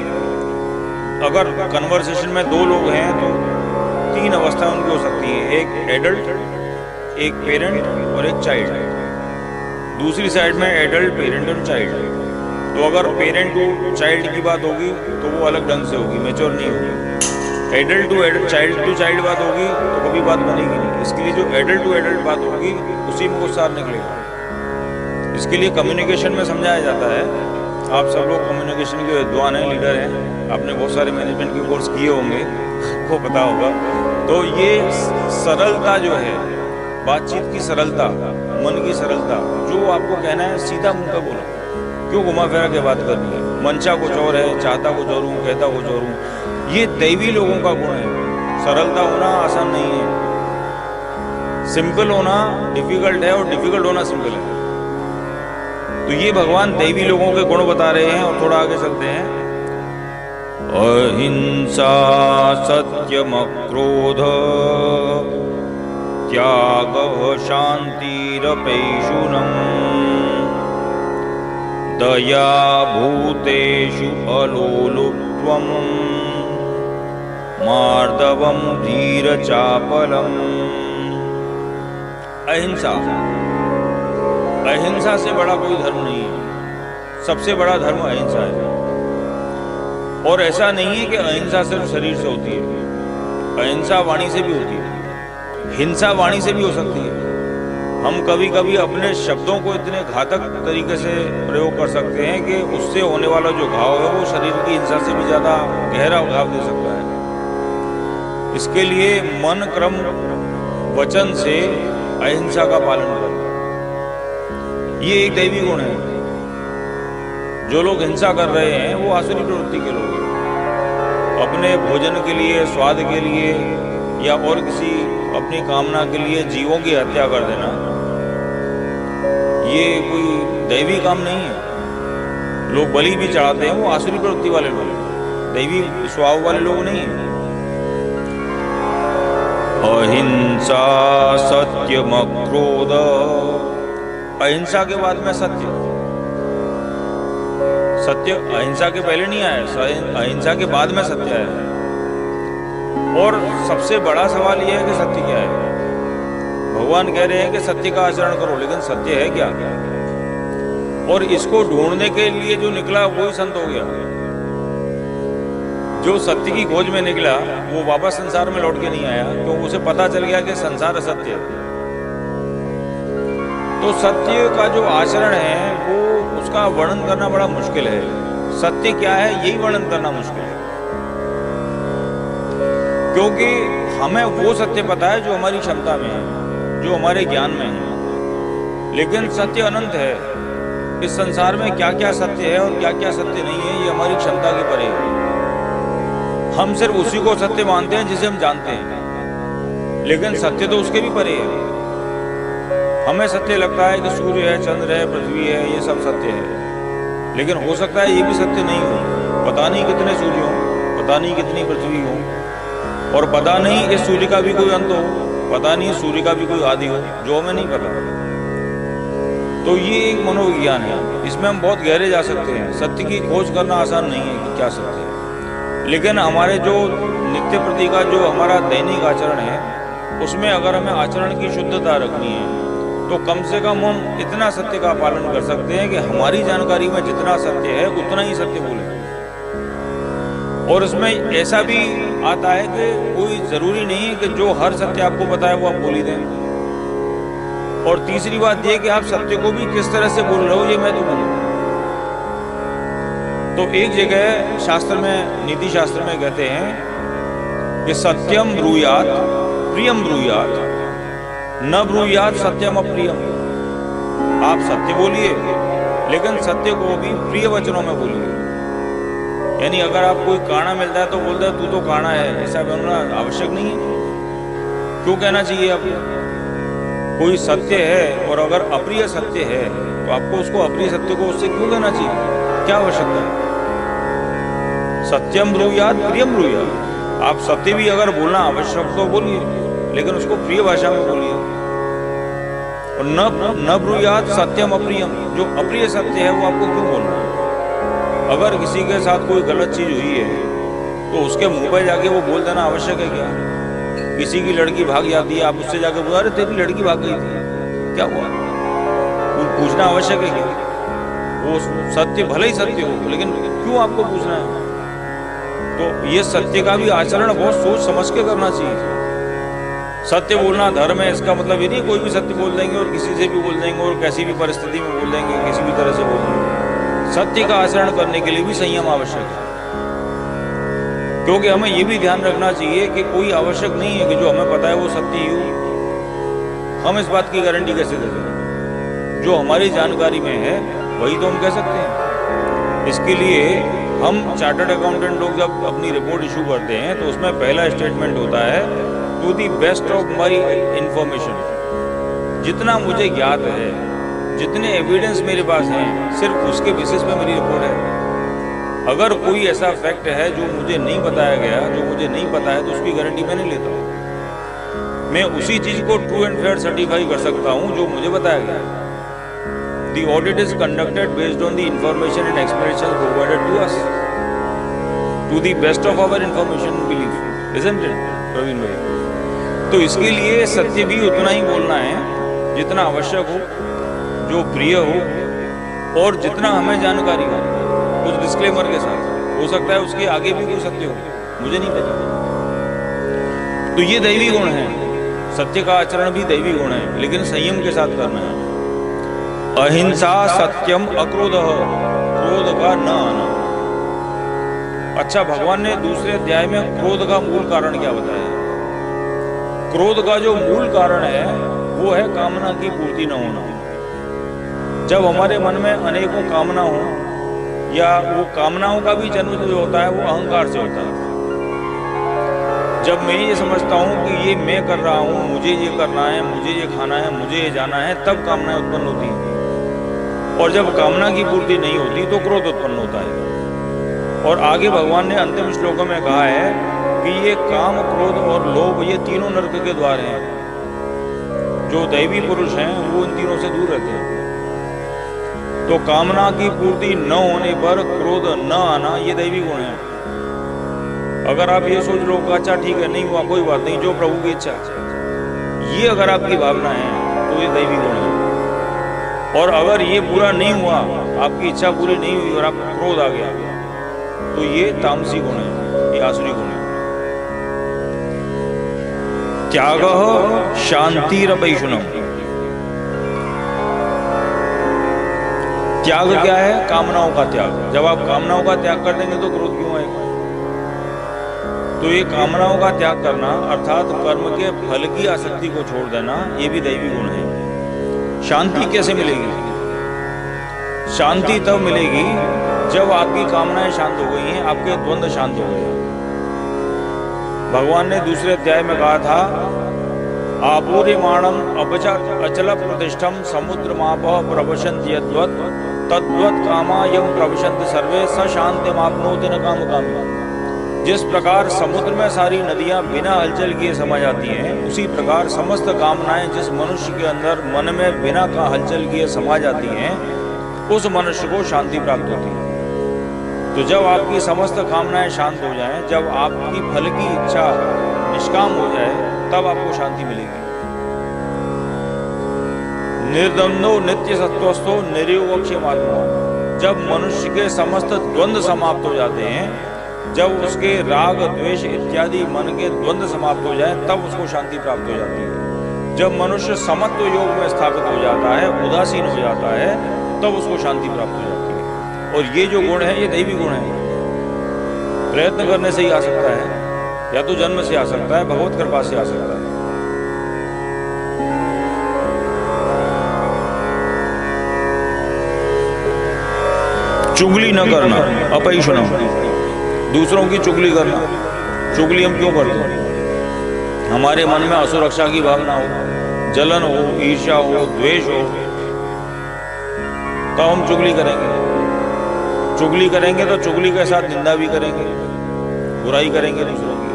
अगर कन्वर्सेशन में दो लोग हैं तो तीन अवस्था उनकी हो सकती है, एक एडल्ट, एक पेरेंट और एक चाइल्ड। दूसरी साइड में एडल्ट, पेरेंट और चाइल्ड। तो अगर पेरेंट टू चाइल्ड की बात होगी तो वो अलग ढंग से होगी, मैच्योर नहीं होगी। Adult to adult, child to child बात होगी तो कभी बात बनेगी नहीं। इसके लिए जो एडल्ट टू एडल्ट बात होगी उसी में कुछ सार निकलेगा। इसके लिए कम्युनिकेशन में समझाया जाता है, आप सब लोग कम्युनिकेशन के विद्वान हैं, लीडर हैं, आपने बहुत सारे मैनेजमेंट के कोर्स किए होंगे, आपको पता होगा। तो ये सरलता जो है, बातचीत की सरलता, मन की सरलता, जो आपको कहना है सीधा मुंह पे बोलो, क्यों घुमा फिरा के बात करनी है। मंशा कुछ और है, चाहता कुछ और हूँ, कहता कुछ और हूँ। ये दैवी लोगों का गुण है। सरलता होना आसान नहीं है, सिंपल होना डिफिकल्ट है और डिफिकल्ट होना सिंपल है। तो ये भगवान दैवी लोगों के गुण बता रहे हैं। और थोड़ा आगे चलते हैं। अहिंसा सत्यम क्रोध त्याग शांतिरपैशुनम दया भूतेषु अलोलुप्त्वम् मार्दवम धीरचापलम। अहिंसा, अहिंसा से बड़ा कोई धर्म नहीं है। सबसे बड़ा धर्म अहिंसा है। और ऐसा नहीं है कि अहिंसा सिर्फ शरीर से होती है, अहिंसा वाणी से भी होती है, हिंसा वाणी से भी हो सकती है। हम कभी कभी अपने शब्दों को इतने घातक तरीके से प्रयोग कर सकते हैं कि उससे होने वाला जो घाव है वो शरीर की हिंसा से भी ज़्यादा गहरा घाव दे सकता है। इसके लिए मन, क्रम, वचन से अहिंसा का पालन करना, ये एक दैवी गुण है। जो लोग हिंसा कर रहे हैं वो आसुरी प्रवृत्ति के लोग हैं। अपने भोजन के लिए, स्वाद के लिए या और किसी अपनी कामना के लिए जीवों की हत्या कर देना, ये कोई दैवी काम नहीं है। लोग बलि भी चढ़ाते हैं, वो आसुरी प्रवृत्ति वाले लोग, दैवी स्वभाव वाले लोग नहीं हैं। अहिंसा सत्यम क्रोध, अहिंसा के बाद में सत्य। सत्य अहिंसा के पहले नहीं आया, अहिंसा के बाद में सत्य आया। और सबसे बड़ा सवाल यह है कि सत्य क्या है। भगवान कह रहे हैं कि सत्य का आचरण करो, लेकिन सत्य है क्या? और इसको ढूंढने के लिए जो निकला वही संत हो गया। जो सत्य की खोज में निकला वो वापस संसार में लौट के नहीं आया, तो उसे पता चल गया कि संसार असत्य है। तो सत्य का जो आचरण है वो उसका वर्णन करना बड़ा मुश्किल है। सत्य क्या है यही वर्णन करना मुश्किल है, क्योंकि हमें वो सत्य पता है जो हमारी क्षमता में है, जो हमारे ज्ञान में है। लेकिन सत्य अनंत है। इस संसार में क्या क्या सत्य है और क्या क्या सत्य नहीं है ये हमारी क्षमता के परे है। हम सिर्फ उसी को सत्य मानते हैं जिसे हम जानते हैं, लेकिन सत्य तो उसके भी परे है। हमें सत्य लगता है कि सूर्य है, चंद्र है, पृथ्वी है, ये सब सत्य है, लेकिन हो सकता है ये भी सत्य नहीं हो। पता नहीं कितने सूर्य हो, पता नहीं कितनी पृथ्वी हो, और पता नहीं इस सूर्य का भी कोई अंत हो, पता नहीं सूर्य का भी कोई आदि हो, जो हमें नहीं पता। तो ये एक मनोविज्ञान है, इसमें हम बहुत गहरे जा सकते हैं। सत्य की खोज करना आसान नहीं है कि क्या सत्य है, लेकिन हमारे जो नित्य प्रति का जो हमारा दैनिक आचरण है उसमें अगर हमें आचरण की शुद्धता रखनी है तो कम से कम हम इतना सत्य का पालन कर सकते हैं कि हमारी जानकारी में जितना सत्य है उतना ही सत्य बोलें। और इसमें ऐसा भी आता है कि कोई ज़रूरी नहीं है कि जो हर सत्य आपको पता है वो आप बोल ही दें। और तीसरी बात यह कि आप सत्य को भी किस तरह से बोल रहे हो ये महत्वपूर्ण है। तो एक जगह शास्त्र में, नीति शास्त्र में कहते हैं कि सत्यम ब्रूयात प्रियम ब्रूयात न ब्रूयात सत्यम अप्रियम। आप सत्य बोलिए लेकिन सत्य को भी प्रिय वचनों में बोलिए। यानी अगर आप कोई काना मिलता है तो बोलता है तू तो काना है, ऐसा बोलना आवश्यक नहीं है। क्यों कहना चाहिए आपको? कोई सत्य है और अगर अप्रिय सत्य है तो आपको उसको अप्रिय सत्य को उससे क्यों कहना चाहिए? क्या आवश्यकता है? सत्यम ब्रूयात प्रियम ब्रूयात। आप सत्य भी अगर बोलना आवश्यक तो बोलिए, लेकिन उसको प्रिय भाषा में बोलिए। और न ब्रूयात सत्यम अप्रियम, जो अप्रिय सत्य है वो आपको क्यों बोलना है? अगर किसी के साथ कोई गलत चीज हुई है तो उसके मुंह पे जाके वो बोल देना आवश्यक है क्या? किसी की लड़की भाग जाती है, आप उससे जाके बोला अरे तेरी लड़की भाग गई थी, क्या हुआ? पूछना आवश्यक है क्या? वो सत्य भले ही सत्य हो, लेकिन क्यों आपको पूछना है? तो ये सत्य का भी आचरण बहुत सोच समझ के करना चाहिए। सत्य बोलना धर्म है, इसका मतलब ये नहीं कोई भी सत्य बोल देंगे और किसी से भी बोल देंगे और किसी भी परिस्थिति में बोल देंगे, किसी भी तरह से बोल देंगे। सत्य का आचरण करने के लिए भी संयम आवश्यक है, क्योंकि हमें ये भी ध्यान रखना चाहिए कि कोई आवश्यक नहीं है कि जो हमें पता है वो सत्य ही हो। हम इस बात की गारंटी कैसे दे दें? जो हमारी जानकारी में है वही तो हम कह सकते हैं। इसके लिए हम चार्टर्ड अकाउंटेंट लोग जब अपनी रिपोर्ट इशू करते हैं तो उसमें पहला स्टेटमेंट होता है to the best of my information. जितना मुझे ज्ञात है, जितने एविडेंस मेरे पास हैं, सिर्फ उसके बेसिस पे मेरी रिपोर्ट है। अगर कोई ऐसा फैक्ट है जो मुझे नहीं बताया गया, जो मुझे नहीं पता है, तो उसकी गारंटी मैं नहीं लेता हूँ। मैं उसी चीज को ट्रू एंड फेयर सर्टिफाई कर सकता हूँ जो मुझे बताया गया। The audit is conducted based on the information and explanation provided to us, to the best of our information and belief, isn't it, Praveen भाई? तो इसके लिए सत्य भी उतना ही बोलना है जितना आवश्यक हो, जो प्रिय हो और जितना हमें जानकारी हो, कुछ डिस्क्लेमर के साथ। हो सकता है उसके आगे भी कोई सत्य हो, मुझे नहीं पता। तो ये दैवी गुण है, सत्य का आचरण भी दैवी गुण है, लेकिन संयम के साथ करना है। अहिंसा सत्यम अक्रोध, क्रोध का न आना। अच्छा, भगवान ने दूसरे अध्याय में क्रोध का मूल कारण क्या बताया? क्रोध का जो मूल कारण है वो है कामना की पूर्ति न होना। जब हमारे मन में अनेकों कामना हो, या वो कामनाओं का भी जन्म जो होता है वो अहंकार से होता है। जब मैं ये समझता हूँ कि ये मैं कर रहा हूँ, मुझे ये करना है, मुझे ये खाना है, मुझे ये जाना है, तब कामनाएं उत्पन्न होती हैं। और जब कामना की पूर्ति नहीं होती तो क्रोध उत्पन्न होता है। और आगे भगवान ने अंतिम श्लोकों में कहा है कि ये काम, क्रोध और लोभ, ये तीनों नरक के द्वार हैं। जो दैवी पुरुष हैं वो इन तीनों से दूर रहते हैं। तो कामना की पूर्ति न होने पर क्रोध न आना, ये दैवी गुण है। अगर आप ये सोच लो अच्छा ठीक है, नहीं हुआ कोई बात नहीं, जो प्रभु की इच्छा, ये अगर आपकी भावना है तो ये दैवी गुण है। और अगर ये पूरा नहीं हुआ, आपकी इच्छा पूरी नहीं हुई और आपको क्रोध आ गया, तो ये तामसी गुण है, ये आसुरी गुण है। त्याग शांतिरपैशुनम। त्याग क्या है? कामनाओं का त्याग। जब आप कामनाओं का त्याग कर देंगे तो क्रोध क्यों आएगा? तो ये कामनाओं का त्याग करना अर्थात कर्म के फल की आसक्ति को छोड़ देना, ये भी दैवी गुण है। शांति कैसे मिलेगी? शांति तब मिलेगी जब आपकी कामनाएं शांत हो गई हैं, आपके द्वंद्व शांत हो गए। भगवान ने दूसरे अध्याय में कहा था आपूर्यमाणम अचल प्रतिष्ठम समुद्रमाप प्रवशन्ति यद्वत् तद्वत् कामा यम प्रवशन्ति सर्वे स शांतिमाप्नोति न कामकामी। जिस प्रकार समुद्र में सारी नदियां बिना हलचल किए समा जाती हैं, उसी प्रकार समस्त कामनाएं जिस मनुष्य के अंदर मन में बिना का हलचल किए समा जाती हैं, उस मनुष्य को शांति प्राप्त होती है। तो जब आपकी समस्त कामनाएं शांत हो जाएं, जब आपकी फल की इच्छा निष्काम हो जाए, तब आपको शांति मिलेगी। निर्द्वंदो नित्य सत्वस्थो निर्योगक्षेमात्मा। जब मनुष्य के समस्त द्वंद्व समाप्त हो जाते हैं, जब उसके राग द्वेष इत्यादि मन के द्वंद्व समाप्त हो जाए, तब उसको शांति प्राप्त हो जाती है। जब मनुष्य समत्व योग में स्थापित हो जाता है, उदासीन हो जाता है, तब उसको शांति प्राप्त हो जाती है। और ये जो गुण है ये दैवी गुण है। प्रयत्न करने से ही आ सकता है, या तो जन्म से आ सकता है, भगवत कृपा से आ सकता है। चुगली न करना, अपैशुनम। दूसरों की चुगली करना। चुगली हम क्यों करते हैं? हमारे मन में असुरक्षा की भावना हो, जलन हो, ईर्ष्या हो, द्वेष हो, तो हम चुगली करेंगे। चुगली करेंगे तो चुगली के साथ निंदा भी करेंगे, बुराई करेंगे दूसरों की।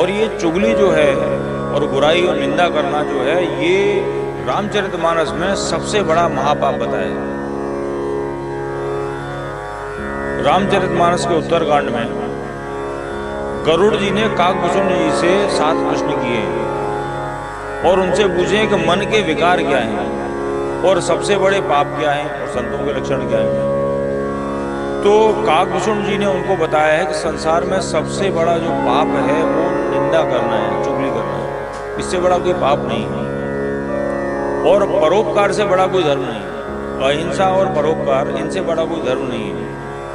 और ये चुगली जो है और बुराई और निंदा करना जो है, ये रामचरितमानस में सबसे बड़ा महापाप बताया। रामचरितमानस के उत्तरकांड में गरुड़ जी ने काकभूषण जी से 7 प्रश्न किए और उनसे पूछे कि मन के विकार क्या हैं और सबसे बड़े पाप क्या हैं और संतों के लक्षण क्या हैं। तो काकभूषण जी ने उनको बताया है कि संसार में सबसे बड़ा जो पाप है वो निंदा करना है, चुगली करना है। इससे बड़ा कोई पाप नहीं है और परोपकार से बड़ा कोई धर्म नहीं है। अहिंसा और परोपकार, इनसे बड़ा कोई धर्म नहीं है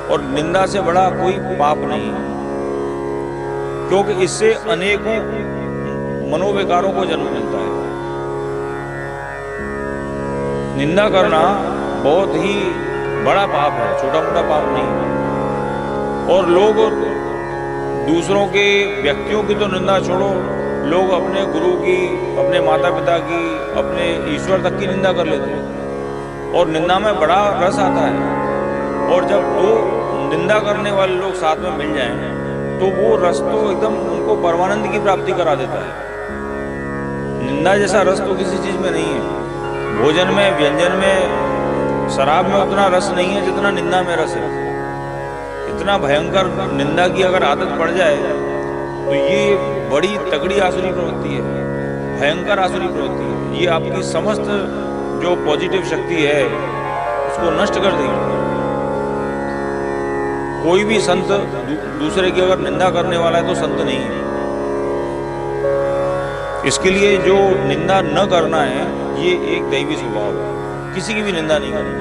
और निंदा से बड़ा कोई पाप नहीं है, क्योंकि इससे अनेकों मनोविकारों को जन्म मिलता है। निंदा करना बहुत ही बड़ा पाप है, छोटा मोटा पाप नहीं है। और लोग दूसरों के व्यक्तियों की तो निंदा छोड़ो, लोग अपने गुरु की, अपने माता पिता की, अपने ईश्वर तक की निंदा कर लेते हैं और निंदा में बड़ा रस आता है। और जब 2 निंदा करने वाले लोग साथ में मिल जाएं तो वो रस तो एकदम उनको परमानंद की प्राप्ति करा देता है। निंदा जैसा रस तो किसी चीज में नहीं है। भोजन में, व्यंजन में, शराब में उतना रस नहीं है जितना निंदा में रस है। इतना भयंकर निंदा की अगर आदत पड़ जाए तो ये बड़ी तगड़ी आसुरी प्रवृत्ति है, भयंकर आसुरी प्रवृत्ति है। ये आपकी समस्त जो पॉजिटिव शक्ति है उसको नष्ट कर देगी। कोई भी संत दूसरे की अगर निंदा करने वाला है तो संत नहीं है। इसके लिए जो निंदा न करना है ये एक दैवी स्वभाव है। किसी की भी निंदा नहीं करनी,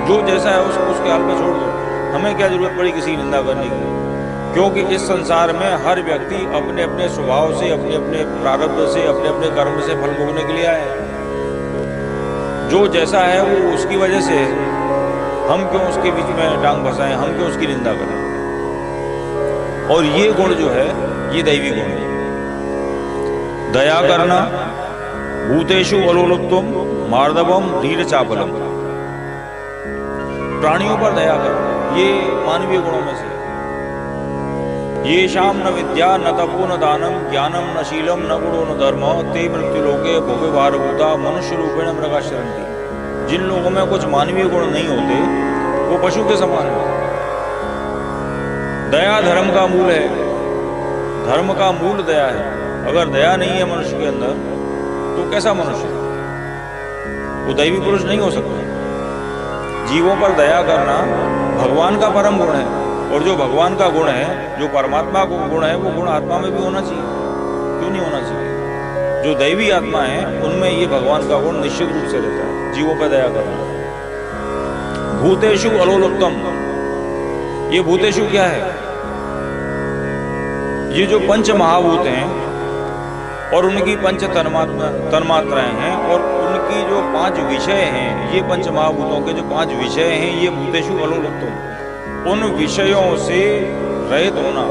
जो जैसा है उसको उसके हाल पर छोड़ दो। हमें क्या जरूरत पड़ी किसी की निंदा करने की, क्योंकि इस संसार में हर व्यक्ति अपने अपने स्वभाव से, अपने अपने प्रारब्ध से, अपने अपने कर्म से फल भोगने के लिए आया है। जो जैसा है वो उसकी वजह से है। हम क्यों उसके बीच में टांग फंसाएं, हम क्यों उसकी निंदा करें। और ये गुण जो है ये दैवी गुण है। दया करना, भूतेषु अलोलुप्तम मार्दवम धीर चापलम, प्राणियों पर दया करना, ये मानवीय गुणों में से। ये शाम न विद्या न तपो न दानम ज्ञानम न शीलम न गुणो न धर्म ते मृत्युलोके भोगे भारभूता मनुष्य रूपेण मृगाशरन्ति। जिन लोगों में कुछ मानवीय गुण नहीं होते वो पशु के समान है। दया धर्म का मूल है, धर्म का मूल दया है। अगर दया नहीं है मनुष्य के अंदर तो कैसा मनुष्य, वो दैवी पुरुष नहीं हो सकता। जीवों पर दया करना भगवान का परम गुण है और जो भगवान का गुण है, जो परमात्मा का गुण है, वो गुण आत्मा में भी होना चाहिए। क्यों नहीं होना चाहिए? जो दैवी आत्मा है उनमें ये भगवान का गुण निश्चित रूप से रहता है, जीवों पर दया करना। भूतेषु अलोलुप्तम, ये भूतेषु क्या है? ये जो पंच महाभूत हैं और उनकी पंच तन्मात्राएं हैं और उनकी जो 5 विषय हैं, ये पंच महाभूतों के जो 5 विषय हैं, ये भूतेषु अलोलुप्तम। उन विषयों से रहित होना,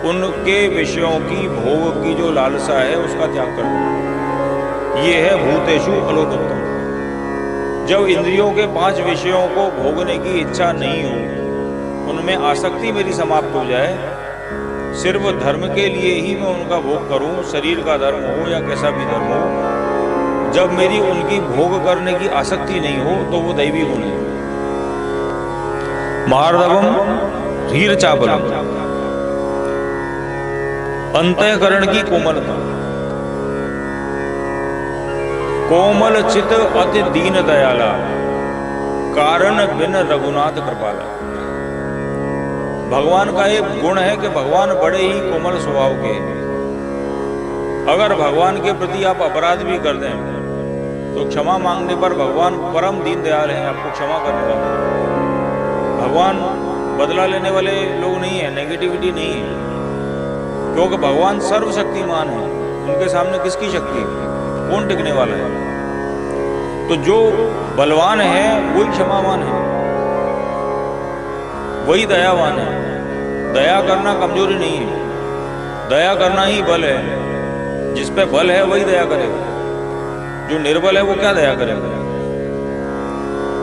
उनके विषयों की, भोग की जो लालसा है उसका त्याग कर देना, ये है भूतेषु अलोलुप्तम। जब इंद्रियों के 5 विषयों को भोगने की इच्छा नहीं हो, उनमें आसक्ति मेरी समाप्त हो जाए, सिर्फ धर्म के लिए ही मैं उनका भोग करूं, शरीर का धर्म हो या कैसा भी धर्म हो, जब मेरी उनकी भोग करने की आसक्ति नहीं हो तो वो दैवी गुण है। मार्दवम धीर चापलम, अंतःकरण की कोमलता, कोमल चित अति दीन दयाला, कारण बिन रघुनाथ कृपाला। भगवान का एक गुण है कि भगवान बड़े ही कोमल स्वभाव के हैं। अगर भगवान के प्रति आप अपराध भी कर दें तो क्षमा मांगने पर भगवान परम दीन दयाल हैं, आपको क्षमा करने वाले। भगवान बदला लेने वाले लोग नहीं है, नेगेटिविटी नहीं है, क्योंकि भगवान सर्वशक्तिमान है। उनके सामने किसकी शक्ति है? कौन टिकने वाला है? तो जो बलवान है वही क्षमावान है, वही दयावान है। दया करना कमजोरी नहीं है, दया करना ही बल है। जिस पे बल है वही दया करेगा, जो निर्बल है वो क्या दया करेगा?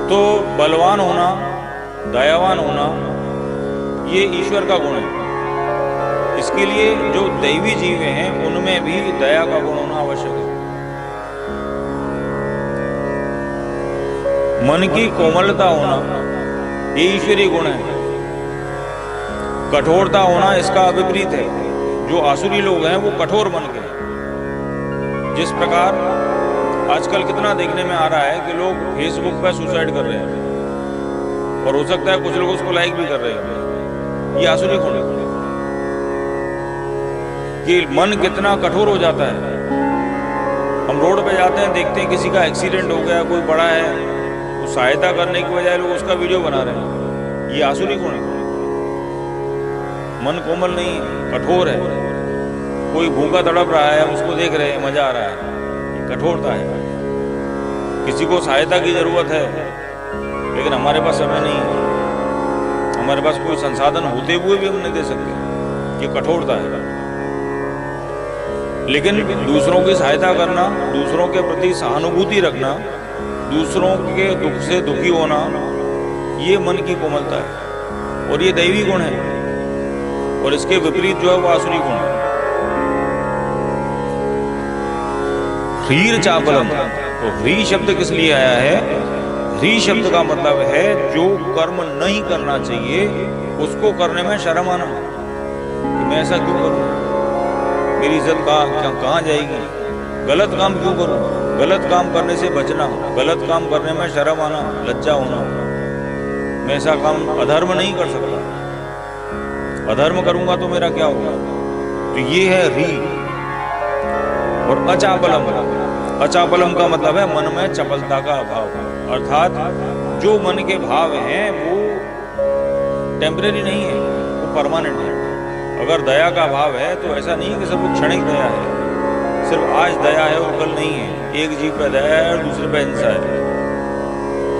तो बलवान होना, दयावान होना, ये ईश्वर का गुण है। इसके लिए जो दैवी जीव हैं उनमें भी दया का गुण होना आवश्यक है। मन की कोमलता होना ये ईश्वरीय गुण है। कठोरता होना इसका विपरीत है। जो आसुरी लोग हैं वो कठोर मन के हैं। जिस प्रकार आजकल कितना देखने में आ रहा है कि लोग फेसबुक पर सुसाइड कर रहे हैं और हो सकता है कुछ लोग उसको लाइक भी कर रहे हैं। ये आसुरी गुण है कि मन कितना कठोर हो जाता है। हम रोड पे जाते हैं, देखते हैं किसी का एक्सीडेंट हो गया, कोई बड़ा है, तो सहायता करने की बजाय लोग उसका वीडियो बना रहे हैं। ये आसुरी गुण है। मन कोमल नहीं है, कठोर है। कोई भूखा तड़प रहा है, हम उसको देख रहे हैं, मजा आ रहा है, ये कठोरता है। किसी को सहायता की जरूरत है लेकिन हमारे पास समय नहीं है, हमारे पास कोई संसाधन होते हुए भी हम नहीं दे सकते, ये कठोरता है। लेकिन दूसरों की सहायता करना, दूसरों के प्रति सहानुभूति रखना, दूसरों के दुख से दुखी होना, ये मन की कोमलता है और ये दैवी गुण है। और इसके विपरीत जो है वो आसुरी गुण है। ह्रीर चापलम, तो ह्री शब्द किस लिए आया है? ह्री शब्द का मतलब है जो कर्म नहीं करना चाहिए उसको करने में शर्म आना कि मैं ऐसा क्यों करूं, मेरी इज्जत कहाँ जाएगी, गलत काम क्यों करूं, गलत काम करने से बचना, गलत काम करने में शर्म आना, लज्जा होना, मैं ऐसा काम अधर्म नहीं कर सकता, अधर्म करूंगा तो मेरा क्या होगा। तो ये है री। और अचापलम, अचापलम का मतलब है मन में चपलता का अभाव, अर्थात जो मन के भाव हैं वो टेम्परेरी नहीं है, वो परमानेंट है। अगर दया का भाव है तो ऐसा नहीं है कि सब क्षणिक दया है, सिर्फ आज दया है और कल नहीं है। एक जीव पे दया है और दूसरे पे हिंसा है।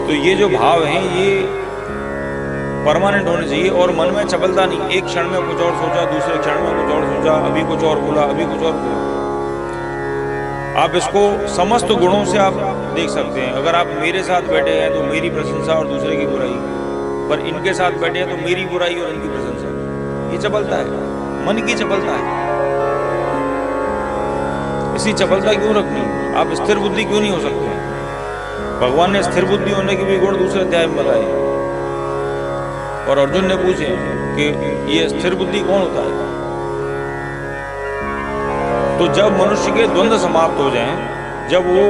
तो ये जो भाव हैं ये परमानेंट होने चाहिए और मन में चपलता नहीं। एक क्षण में कुछ और सोचा, दूसरे क्षण में कुछ और सोचा, अभी कुछ और बोला, अभी कुछ और बोला। आप इसको समस्त गुणों से आप देख सकते हैं। अगर आप मेरे साथ बैठे हैं तो मेरी प्रशंसा और दूसरे की बुराई, पर इनके साथ बैठे हैं तो मेरी बुराई और इनकी प्रशंसा। ये चपलता है, मन की चपलता है। इसी चपलता क्यों रखनी? आप स्थिर बुद्धि क्यों नहीं हो सकते? भगवान ने स्थिर बुद्धि होने के भी गुण दूसरे अध्याय में बताए। और अर्जुन ने पूछे कि ये स्थिर बुद्धि कौन होता है? तो जब मनुष्य के द्वंद्व समाप्त हो जाएं, जब वो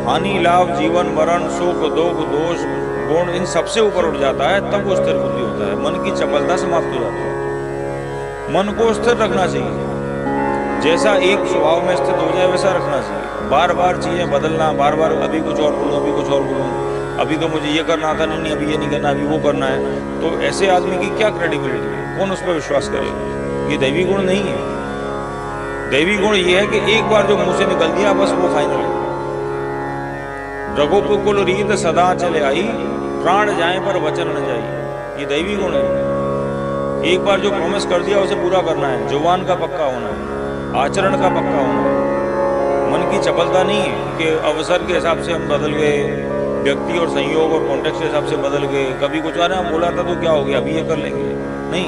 हानि लाभ जीवन मरण सुख दुख दोष गुण इन सबसे ऊपर उठ जाता है, तब वो स्थिर बुद्धि होता है। मन की चपलता समाप्त हो जाती है। मन को स्थिर रखना चाहिए, जैसा एक स्वभाव में स्थित हो जाए वैसा रखना चाहिए। बार बार चीजें बदलना, बार बार अभी कुछ और बोलूं, अभी कुछ और बोलूं, अभी तो मुझे ये करना था, नहीं अभी ये नहीं करना, अभी वो करना है, तो ऐसे आदमी की क्या क्रेडिबिलिटी है? कौन उस पर विश्वास करेगा? ये दैवी गुण नहीं है। दैवी गुण ये है कि एक बार जो मुंह से निकल दिया बस वो फाइनल है। रघुकुल रीत सदा चले आई, प्राण जाए पर वचन न जाई। ये दैवी गुण है। एक बार जो प्रॉमिस कर दिया उसे पूरा करना है। जुबान का पक्का होना है, आचरण का पक्का होना है। मन की चपलता नहीं है कि अवसर के हिसाब से हम बदल गए, व्यक्ति और संयोग और कॉन्टेक्स्ट के हिसाब से बदल गए। कभी कुछ आ रहा है, बोला था तो क्या हो गया, अभी ये कर लेंगे। नहीं,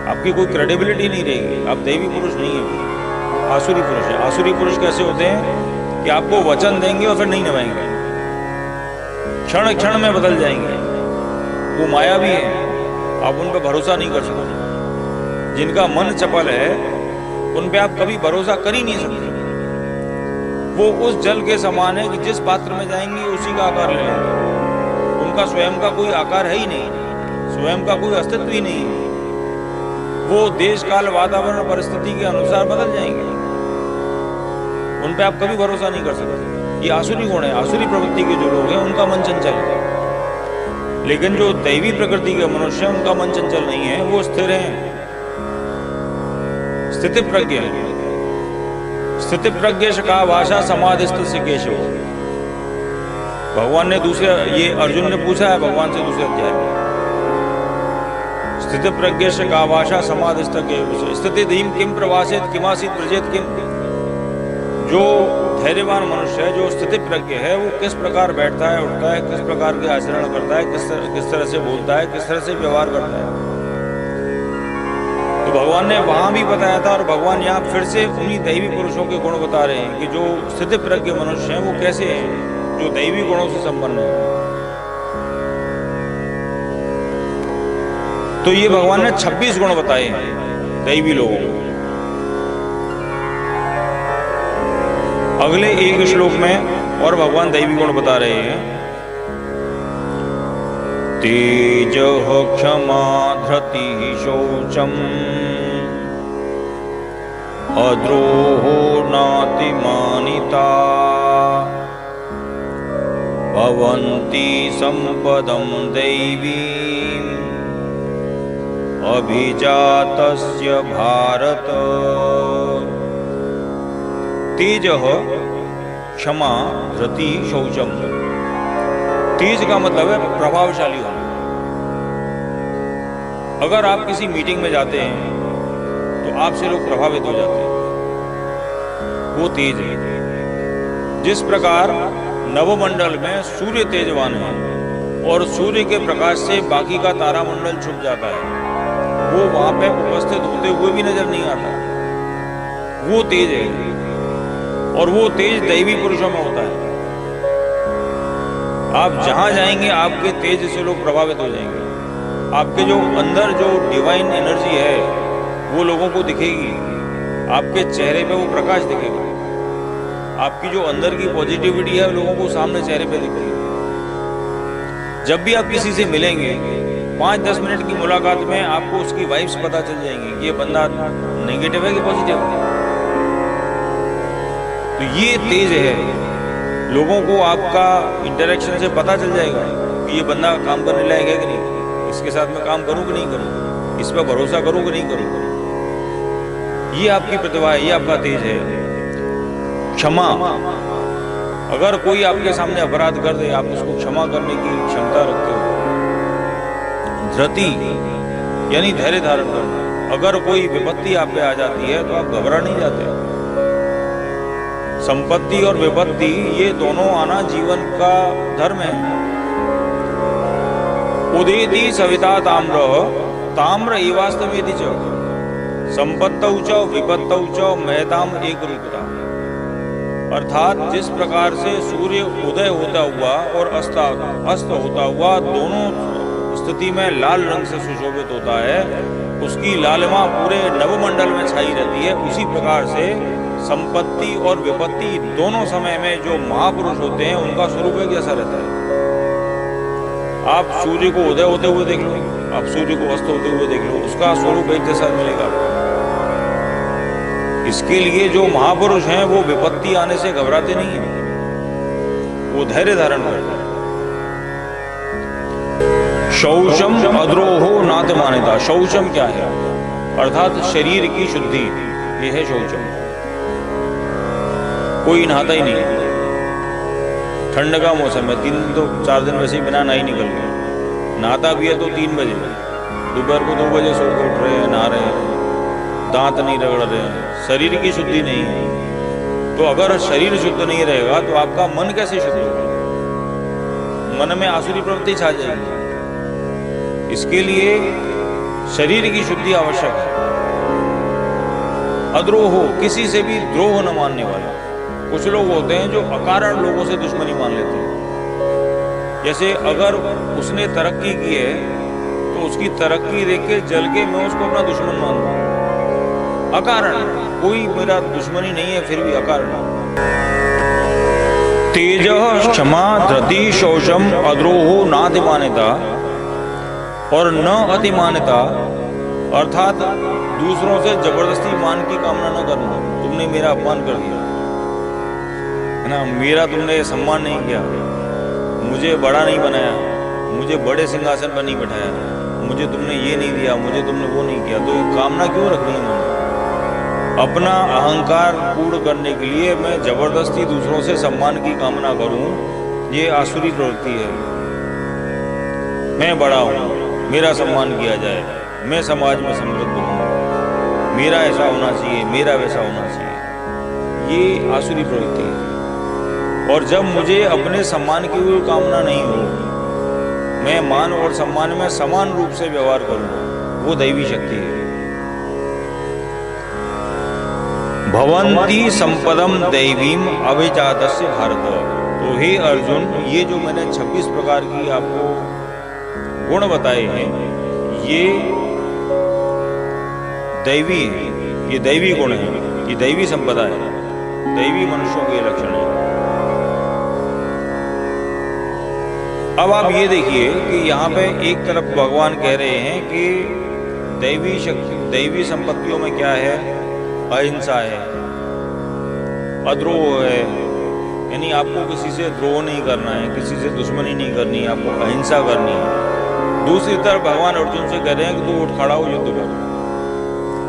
आपकी कोई क्रेडिबिलिटी नहीं रहेगी। आप दैवी पुरुष नहीं है, आसुरी पुरुष है। आसुरी पुरुष कैसे होते हैं कि आपको वचन देंगे और फिर नहीं निभाएंगे, क्षण क्षण में बदल जाएंगे। वो माया भी है, आप उन पर भरोसा नहीं कर सकते। जिनका मन चपल है उन पे आप कभी भरोसा कर ही नहीं सकते। वो उस जल के समान है कि जिस पात्र में जाएंगे उसी का आकार ले लेंगे। उनका स्वयं का कोई आकार है ही नहीं, स्वयं का कोई अस्तित्व ही नहीं है। वो देश काल वातावरण परिस्थिति के अनुसार बदल जाएंगे। उन पे आप कभी भरोसा नहीं कर सकते। ये आसुरी गुण है। आसुरी प्रवृत्ति के जो लोग हैं उनका मन चंचल है। लेकिन जो दैवी प्रकृति के मनुष्य हैं उनका मन चंचल नहीं है, वो स्थिर हैं, स्थिति प्रज्ञ है। स्थिति प्रज्ञ का भाषा समाधिस्थ से केशव। भगवान ने दूसरे, ये अर्जुन ने पूछा है भगवान से दूसरे अध्याय में, स्थिति प्रज्ञ का भाषा समाधिस्थ के स्थिति धीम किम प्रवासित किमासित ब्रजेत किम। जो धैर्यवान मनुष्य है, जो स्थिति प्रज्ञ है, वो किस प्रकार बैठता है, उठता है, किस प्रकार के आचरण करता है, किस तरह से बोलता है, किस तरह से व्यवहार करता है। तो भगवान ने वहां भी बताया था और भगवान यहाँ फिर से उन्हीं दैवी पुरुषों के गुण बता रहे हैं कि जो स्थिति प्रज्ञ मनुष्य हैं वो कैसे हैं। जो दैवी गुणों से संपन्न है। तो ये भगवान ने 26 गुण बताए हैं दैवी लोगों को। अगले एक श्लोक में और भगवान दैवी गुण बता रहे हैं। तेज क्षमा धृति शौचम अद्रोहो नातिमानिता भवन्ति संपदं दैवीम् अभिजातस्य भारत। तेज क्षमा धृति शौचम। तेज का मतलब है प्रभावशाली होना। अगर आप किसी मीटिंग में जाते हैं तो आपसे लोग प्रभावित हो जाते हैं, वो तेज है। जिस प्रकार नवमंडल में सूर्य तेजवान है और सूर्य के प्रकाश से बाकी का तारामंडल छुप जाता है, वो वहां पे उपस्थित होते हुए भी नजर नहीं आता, वो तेज है। और वो तेज दैवी पुरुषों में होता है। आप जहां जाएंगे आपके तेज से लोग प्रभावित हो जाएंगे। आपके जो अंदर जो डिवाइन एनर्जी है वो लोगों को दिखेगी, आपके चेहरे पे वो प्रकाश दिखेगा। आपकी जो अंदर की पॉजिटिविटी है लोगों को सामने चेहरे पे दिखेगी। जब भी आप किसी से मिलेंगे 5-10 मिनट की मुलाकात में आपको उसकी वाइब्स पता चल जाएंगी, ये बंदा नेगेटिव है कि पॉजिटिव है। तो ये तेज है, लोगों को आपका इंटरेक्शन से पता चल जाएगा कि ये बंदा काम करने लायक है कि नहीं, इसके साथ मैं काम करूं कि नहीं करूं, इस पर भरोसा करूं कि नहीं करूं। ये आपकी प्रतिभा है, ये आपका तेज है। क्षमा, अगर कोई आपके सामने अपराध कर दे आप उसको क्षमा करने की क्षमता रखते हो। धृति यानी धैर्य धारण करना। अगर कोई विपत्ति आप पे आ जाती है तो आप घबरा नहीं जाते। संपत्ति और विपत्ति ये दोनों आना जीवन का धर्म है। उदेति सविता ताम्र ताम्र एवास्तमेति च संपत्तौ च विपत्तौ च महताम एक रूपता। अर्थात जिस प्रकार से सूर्य उदय होता हुआ और अस्त होता हुआ दोनों स्थिति में लाल रंग से सुशोभित होता है, उसकी लालिमा पूरे नवमंडल में छाई रहती है, उसी प्रकार से संपत्ति और विपत्ति दोनों समय में जो महापुरुष होते हैं उनका स्वरूप एक जैसा रहता है। आप सूर्य को उदय होते हुए देख लो, आप सूर्य को अस्त होते हुए देख लो, उसका स्वरूप एक जैसा मिलेगा। इसके लिए जो महापुरुष हैं वो विपत्ति आने से घबराते नहीं हैं, वो धैर्य धारण करते हैं। शौचम अद्रोहो नातिमानिता। शौचम क्या है? अर्थात शरीर की शुद्धि, ये है शौचम। कोई नहाता ही नहीं। ठंड का मौसम है, 4 दिन वैसे ही बिना नहा ही निकल गए। नहाता भी है तो 3 बजे, दोपहर को 2 बजे सो के उठ रहे हैं, नहा रहे हैं, दांत नहीं रगड़ रहे हैं, शरीर की शुद्धि नहीं है। तो अगर शरीर शुद्ध नहीं रहेगा तो आपका मन कैसे शुद्ध होगा? मन में आसुरी प्रवृत्ति छा जाएगी। इसके लिए शरीर की शुद्धि आवश्यक है। अद्रोह, किसी से भी द्रोह न मानने वाला। कुछ लोग होते हैं जो अकारण लोगों से दुश्मनी मान लेते हैं। जैसे अगर उसने तरक्की की है तो उसकी तरक्की देख के जल के मैं उसको अपना दुश्मन मान लूं। अकारण, कोई मेरा दुश्मनी नहीं है फिर भी अकारण। तेज क्षमा धृति शौचम अद्रोहो नातिमानिता और न अतिमानिता, अर्थात दूसरों से जबरदस्ती मान की कामना न करना। तुमने मेरा अपमान कर दिया है ना, मेरा तुमने सम्मान नहीं किया, मुझे बड़ा नहीं बनाया, मुझे बड़े सिंहासन पर नहीं बैठाया, मुझे तुमने ये नहीं दिया, मुझे तुमने वो नहीं किया, तो कामना क्यों रखनी है मन? अपना अहंकार पूर्ण करने के लिए मैं जबरदस्ती दूसरों से सम्मान की कामना करूं, ये आसुरी प्रवृत्ति है। मैं बड़ा हूं, मेरा सम्मान किया जाए, मैं समाज में समृद्ध हूं, मेरा ऐसा होना चाहिए, मेरा वैसा होना चाहिए, ये आसुरी प्रवृत्ति है। और जब मुझे अपने सम्मान की कोई कामना नहीं हो, मैं मान और सम्मान में समान रूप से व्यवहार करूं, वो दैवी शक्ति है। भवन्ति संपदम दैवीम अभिजातस्य भारत। तो हे अर्जुन, ये जो मैंने 26 प्रकार की आपको गुण बताए हैं, ये दैवी है, ये दैवी गुण है, ये दैवी संपदा है, दैवी मनुष्यों के लक्षण है। अब आप ये देखिए कि यहाँ पे एक तरफ भगवान कह रहे हैं कि दैवी शक्ति, दैवी संपत्तियों में क्या है? अहिंसा है, अद्रोह है, यानी आपको किसी से द्रोह नहीं करना है, किसी से दुश्मनी नहीं करनी है, आपको अहिंसा करनी है। दूसरी तरफ भगवान अर्जुन से कह रहे हैं कि तू उठ खड़ा हो, युद्ध कर।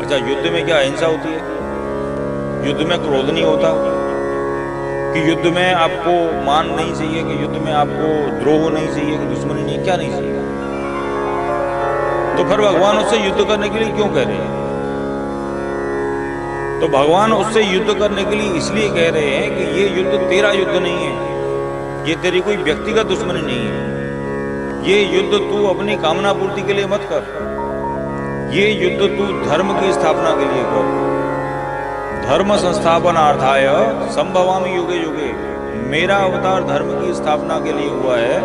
अच्छा, युद्ध में क्या अहिंसा होती है? युद्ध में क्रोध नहीं होता? कि युद्ध में आपको मान नहीं चाहिए, कि युद्ध में आपको द्रोह नहीं चाहिए, कि दुश्मनी नहीं, क्या नहीं चाहिए? तो फिर भगवान उससे युद्ध करने के लिए क्यों कह रहे हैं? तो भगवान उससे युद्ध करने के लिए इसलिए कह रहे हैं कि ये युद्ध तेरा युद्ध नहीं है, ये तेरी कोई व्यक्तिगत दुश्मनी नहीं है, ये युद्ध तू अपनी कामना पूर्ति के लिए मत कर, ये युद्ध तू धर्म की स्थापना के लिए कर। धर्म संस्थापनार्थाय संभवामि युगे युगे, मेरा अवतार धर्म की स्थापना के लिए हुआ है,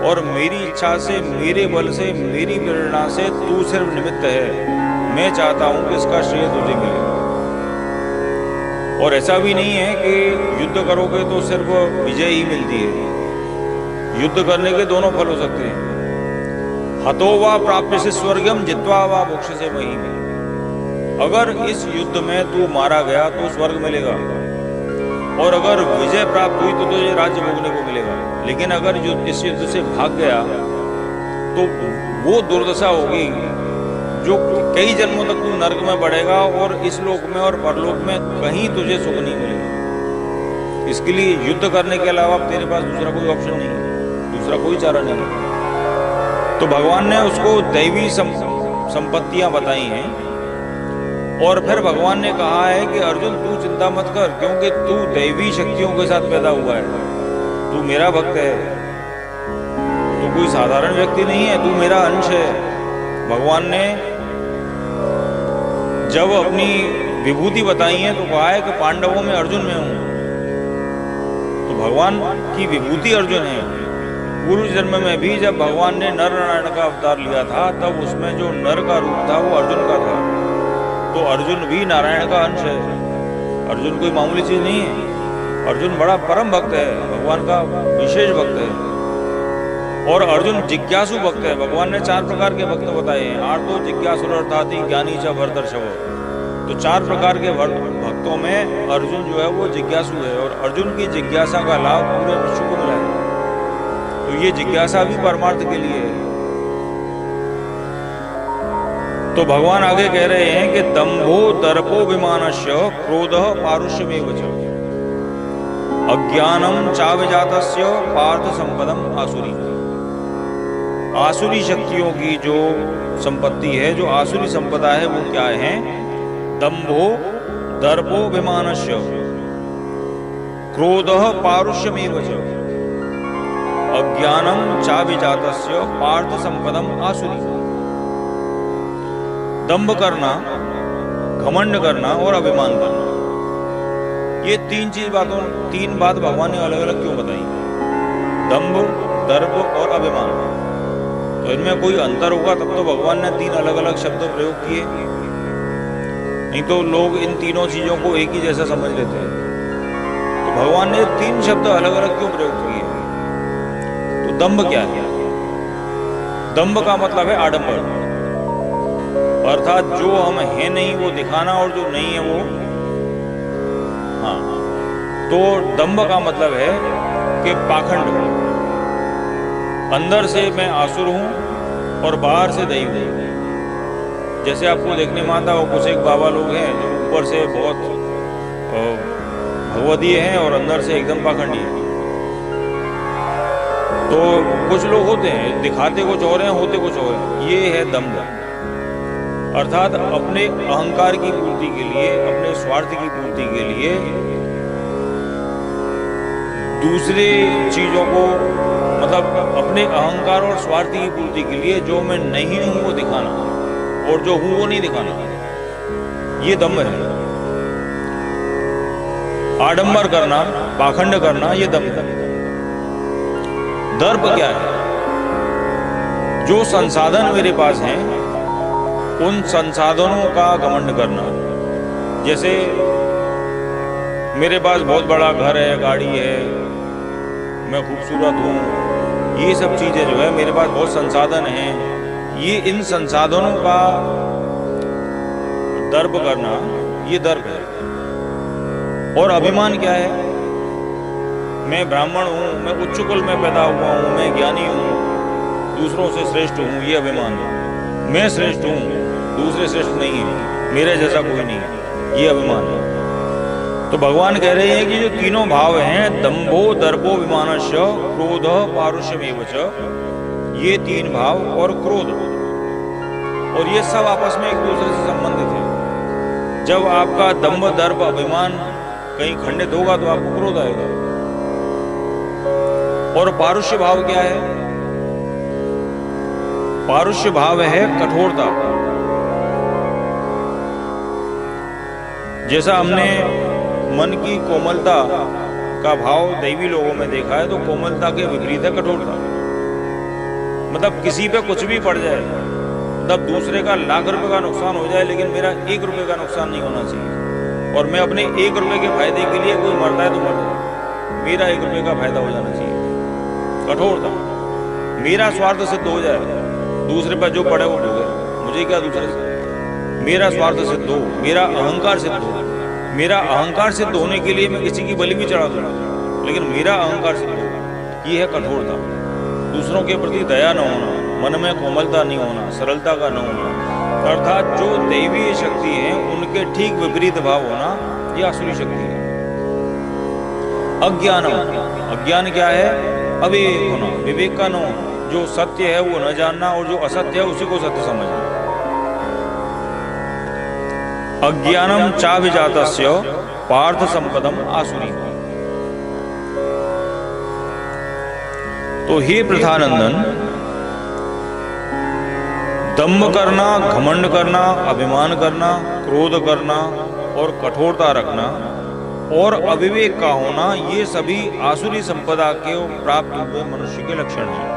और मेरी इच्छा से, मेरे बल से, मेरी प्रेरणा से तू सिर्फ निमित्त है। मैं चाहता हूं कि इसका श्रेय तुझे मिले। और ऐसा भी नहीं है कि युद्ध करोगे तो सिर्फ विजय ही मिलती है। युद्ध करने के दोनों फल हो सकते हैं। हतो वा प्राप्यसे स्वर्गम जित्वा वा मोक्षसे महीम्। अगर इस युद्ध में तू मारा गया तो स्वर्ग मिलेगा, और अगर विजय प्राप्त हुई तो तुझे राज्य भोगने को मिलेगा। लेकिन अगर इस युद्ध से भाग गया तो वो दुर्दशा होगी जो कई जन्मों तक तू नरक में बढ़ेगा, और इस लोक में और परलोक में कहीं तुझे सुख नहीं मिलेगा। इसके लिए युद्ध करने के अलावा तेरे पास दूसरा कोई ऑप्शन नहीं है, दूसरा कोई चारा नहीं है। तो भगवान ने उसको दैवी संपत्तियां बताई हैं, और फिर भगवान ने कहा है कि अर्जुन तू चिंता मत कर, क्योंकि तू दैवी शक्तियों के साथ पैदा हुआ है, तू मेरा भक्त है, तू कोई साधारण व्यक्ति नहीं है, तू मेरा अंश है। भगवान ने जब अपनी विभूति बताई है तो कहा है कि पांडवों में अर्जुन में हूं। तो भगवान की विभूति अर्जुन है। पूर्व जन्म में भी जब भगवान ने नर नारायण का अवतार लिया था, तब उसमें जो नर का रूप था वो अर्जुन का था। तो अर्जुन भी नारायण का अंश है। अर्जुन कोई मामूली चीज नहीं है। अर्जुन बड़ा परम भक्त है, भगवान का विशेष भक्त है। और अर्जुन जिज्ञासु भक्त है। भगवान ने 4 प्रकार के भक्त बताए हैं। आर्तो जिज्ञासुरर्थाति ज्ञानी च भरतर्षभ। तो 4 प्रकार के भक्तों में अर्जुन जो है वो जिज्ञासु है, और अर्जुन की जिज्ञासा का लाभ पूरे विश्व को मिला है। तो ये जिज्ञासा भी परमार्थ के लिए है। तो भगवान आगे कह रहे हैं कि दंभो दर्पोभिमानस्य क्रोधः पारुष्यमेव च अज्ञानम चाभिजातस्य पार्थ संपदम आसुरी। आसुरी शक्तियों की जो संपत्ति है, जो आसुरी संपदा है, वो क्या है? दंभो दर्पोभिमानस्य क्रोधः पारुष्यमेव च अज्ञानम चाभिजातस्य पार्थ संपदम आसुरी। दंभ करना, घमंड करना और अभिमान करना, ये 3 बात भगवान ने अलग अलग क्यों बताई? दंभ, दर्प और अभिमान। तो इनमें कोई अंतर होगा तब तो भगवान ने 3 अलग अलग शब्द प्रयोग किए, नहीं तो लोग इन तीनों चीजों को एक ही जैसा समझ लेते हैं। तो भगवान ने 3 शब्द अलग अलग क्यों प्रयोग किए? तो दंभ क्या है? दंभ का मतलब है आडंबर, अर्थात जो हम हैं नहीं वो दिखाना, और जो नहीं है वो हाँ। तो दंभ का मतलब है कि पाखंड, अंदर से मैं आसुर हूं और बाहर से दैव हूं। जैसे आपको देखने में आता हो, कुछ एक बाबा लोग हैं जो ऊपर से बहुत भगवदीय हैं और अंदर से एकदम पाखंडी है। तो कुछ लोग होते हैं दिखाते कुछ और हैं, होते कुछ और हैं। ये है दंभ, अर्थात अपने अहंकार की पूर्ति के लिए, अपने स्वार्थ की पूर्ति के लिए दूसरे चीजों को, मतलब अपने अहंकार और स्वार्थ की पूर्ति के लिए जो मैं नहीं हूं वो दिखाना, और जो हूं वो नहीं दिखाना, ये दंभ है। आडंबर करना, पाखंड करना, ये दंभ है। दर्प क्या है? जो संसाधन मेरे पास हैं उन संसाधनों का घमंड करना। जैसे मेरे पास बहुत बड़ा घर है, गाड़ी है, मैं खूबसूरत हूँ, ये सब चीजें जो है मेरे पास बहुत संसाधन हैं, ये इन संसाधनों का दर्प करना, ये दर्प है। और अभिमान क्या है? मैं ब्राह्मण हूँ, मैं उच्च कुल में पैदा हुआ हूँ, मैं ज्ञानी हूँ, दूसरों से श्रेष्ठ हूँ, ये अभिमान है। मैं श्रेष्ठ हूँ, दूसरे श्रेष्ठ नहीं है, मेरे जैसा कोई नहीं है, ये अभिमान है। तो भगवान कह रहे हैं कि जो तीनों भाव हैं, दंभो दर्पो विमानस्य क्रोध पारुष्यमेव च, ये तीन भाव और क्रोध, और ये सब आपस में एक दूसरे से संबंधित है। जब आपका दंभ दर्प अभिमान कहीं खंडित होगा तो आपको क्रोध आएगा। और पारुष्य भाव क्या है? पारुष्य भाव है कठोरता। जैसा हमने मन की कोमलता का भाव दैवी लोगों में देखा है, तो कोमलता के विपरीत है कठोरता। मतलब किसी पे कुछ भी पड़ जाए, मतलब दूसरे का लाख रुपए का नुकसान हो जाए लेकिन मेरा 1 रुपए का नुकसान नहीं होना चाहिए, और मैं अपने 1 रुपए के फायदे के लिए, कोई मरता है तो मर जाए, मेरा 1 रुपए का फायदा हो जाना चाहिए, कठोरता। मेरा स्वार्थ सिद्ध हो जाए, दूसरे पर जो पड़े वो भोगे, मुझे क्या दूसरे से, मेरा स्वार्थ सिद्ध हो, मेरा अहंकार सिद्ध हो। मेरा अहंकार सिद्ध होने के लिए मैं किसी की बलि भी चढ़ा दूंगा, लेकिन मेरा अहंकार सिद्ध हो, ये है कठोरता। दूसरों के प्रति दया न होना, मन में कोमलता नहीं होना, सरलता का न होना, अर्थात जो दैवीय शक्ति है उनके ठीक विपरीत भाव होना, यह आसुरी शक्ति है। अज्ञानम, अज्ञान क्या है? अविवेक होना, विवेक का न होना, जो सत्य है वो न जानना और जो असत्य है उसी को सत्य समझना। अज्ञानम चाभिजातस्य पार्थ संपदम आसुरी। तो हे प्रथानंदन, दंभ करना, घमंड करना, अभिमान करना, क्रोध करना और कठोरता रखना और अविवेक का होना, ये सभी आसुरी संपदा के प्राप्त हुए मनुष्य के लक्षण हैं।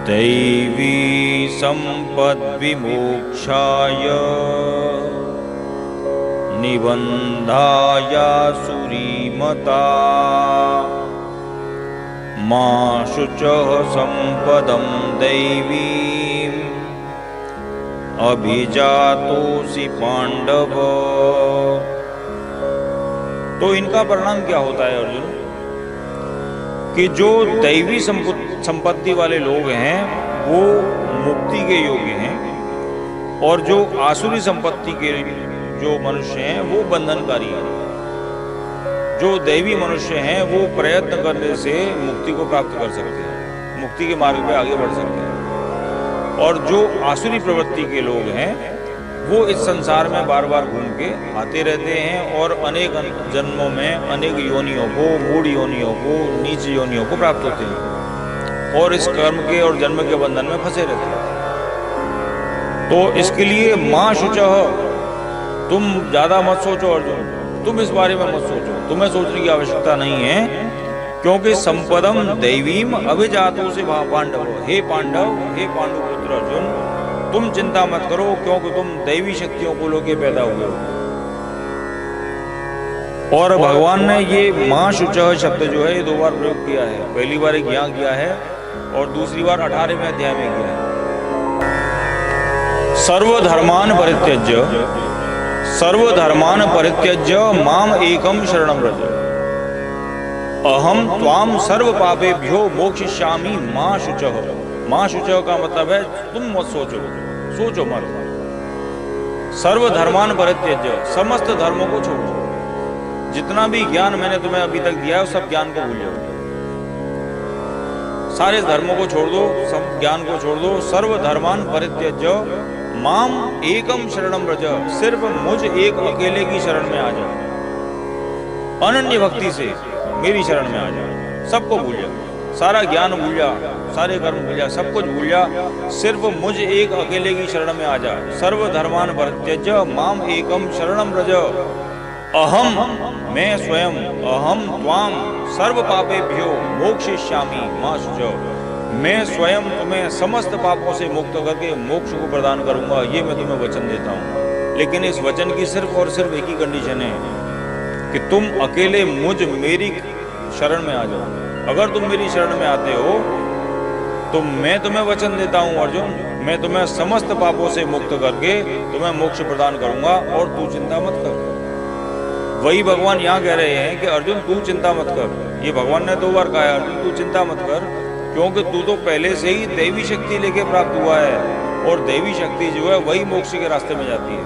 दैवी संपद विमोक्षाय निबंधाय सुरीमता मा शुचः संपदं दैवीम् अभिजातोऽसि पांडव। तो इनका परिणाम क्या होता है अर्जुन? कि जो दैवी संपत्ति वाले लोग हैं वो मुक्ति के योग्य हैं, और जो आसुरी संपत्ति के जो मनुष्य हैं वो बंधनकारी हैं। जो दैवी मनुष्य हैं वो प्रयत्न करने से मुक्ति को प्राप्त कर सकते हैं, मुक्ति के मार्ग पे आगे बढ़ सकते हैं। और जो आसुरी प्रवृत्ति के लोग हैं वो इस संसार में बार बार घूम के आते रहते हैं और अनेक जन्मों में अनेक योनियों को, मूढ़ योनियों को, नीच योनियों को प्राप्त होते हैं और इस कर्म के और जन्म के बंधन में फंसे रहते हैं। तो इसके लिए मां शुचः, तुम ज्यादा मत सोचो अर्जुन, तुम इस बारे में मत सोचो, तुम्हें सोचने की आवश्यकता नहीं है, क्योंकि संपदम दैवीम अभिजातो से पांडव। हे पांडव, हे पांडु पुत्र अर्जुन, तुम चिंता मत करो, क्योंकि तुम दैवी शक्तियों को लेके पैदा हुए हो। और भगवान ने ये मां शुचः शब्द जो है ये 2 बार प्रयोग किया है। पहली बार एक यहाँ किया है और दूसरी बार 18वें अध्याय में किया है। सर्वधर्मान परित्यज्य माम एकम शरणम व्रज अहम त्वाम सर्व पापेभ्यो मोक्षयिष्यामि मां शुचः। मां शुचः का मतलब है तुम मत सोचो, सोचो मत। सर्वधर्मान परित्यज्य, समस्त धर्मों को छोड़ो। जितना भी ज्ञान मैंने तुम्हें अभी तक दिया है उस सब ज्ञान को भूल जाओ, सारे धर्मों को छोड़ दो, सब ज्ञान को छोड़ दो। सर्वधर्मान परित्यज्य माम एकम शरणम व्रज, सिर्फ मुझ एक अकेले की शरण में आ जाओ। अनन्य भक्ति से मेरी शरण में आ जाओ, सबको भूल जा, सारा ज्ञान भूल जा, सारे कर्म भूल जा, सब कुछ भूल जा, सिर्फ मुझ एक अकेले की शरण में आ जा। सर्वधर्मान परित्यज्य माम एकम शरणम व्रज, अहम मैं स्वयं अहम त्वाम सर्व पापेभ्यो मोक्षयिष्यामि मा शुचौ, मैं स्वयं तुम्हें समस्त पापों से मुक्त करके मोक्ष को प्रदान करूंगा, ये मैं तुम्हें वचन देता हूँ। लेकिन इस वचन की सिर्फ और सिर्फ एक ही कंडीशन है कि तुम अकेले मेरी शरण में आ जाओ। अगर तुम मेरी शरण में आते हो तो मैं तुम्हें वचन देता हूं अर्जुन, मैं तुम्हें समस्त पापों से मुक्त करके तुम्हें मोक्ष प्रदान करूंगा और तू चिंता मत कर। वही भगवान यहाँ कह रहे हैं कि अर्जुन तू चिंता मत कर। ये भगवान ने 2 बार कहा है अर्जुन तू चिंता मत कर, क्योंकि तू तो पहले से ही दैवी शक्ति लेके प्राप्त हुआ है और दैवी शक्ति जो है वही मोक्ष के रास्ते में जाती है।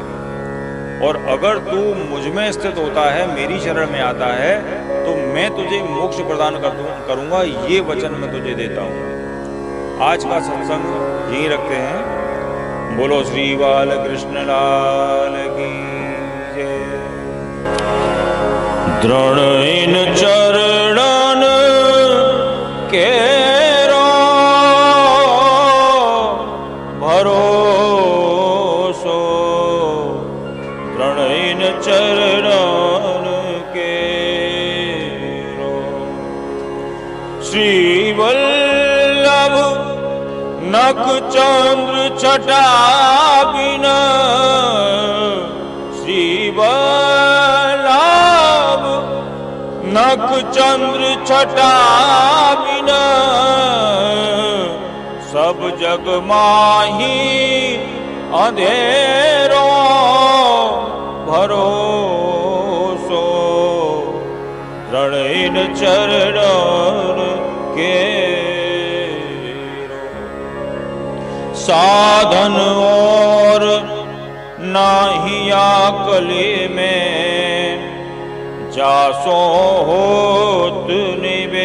और अगर तू मुझ में स्थित होता है, मेरी शरण में आता है, तो मैं तुझे मोक्ष प्रदान करूंगा, ये वचन मैं तुझे देता हूँ। आज का सत्संग यहीं रखते हैं। बोलो श्री बालकृष्ण लाल की जय। दृढ़ इन चरणन केरो भरोसो, दृढ़ इन चरणन केरो। श्री वल्लभ नख चंद्र छटा बिना, श्री वल्लभ नख चंद्र छटा बिना, सब जग माही अंधेरो भरोसो, दृढ़ इन चरणन के साधन और नाहिया कले में, जासो होत निबेरो।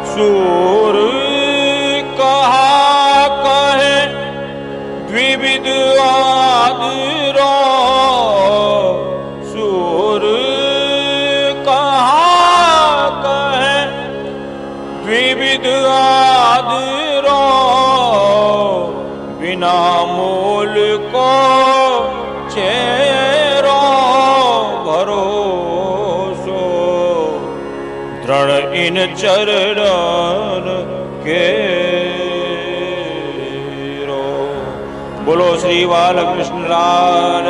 सूर कहा कहे द्विविध आदरो, सूर कहा कहे द्विविध आदरो, बिना मोल को चेरो भरोसो, दृढ़ इन चरणन केरो। बोलो श्री बालकृष्ण लाल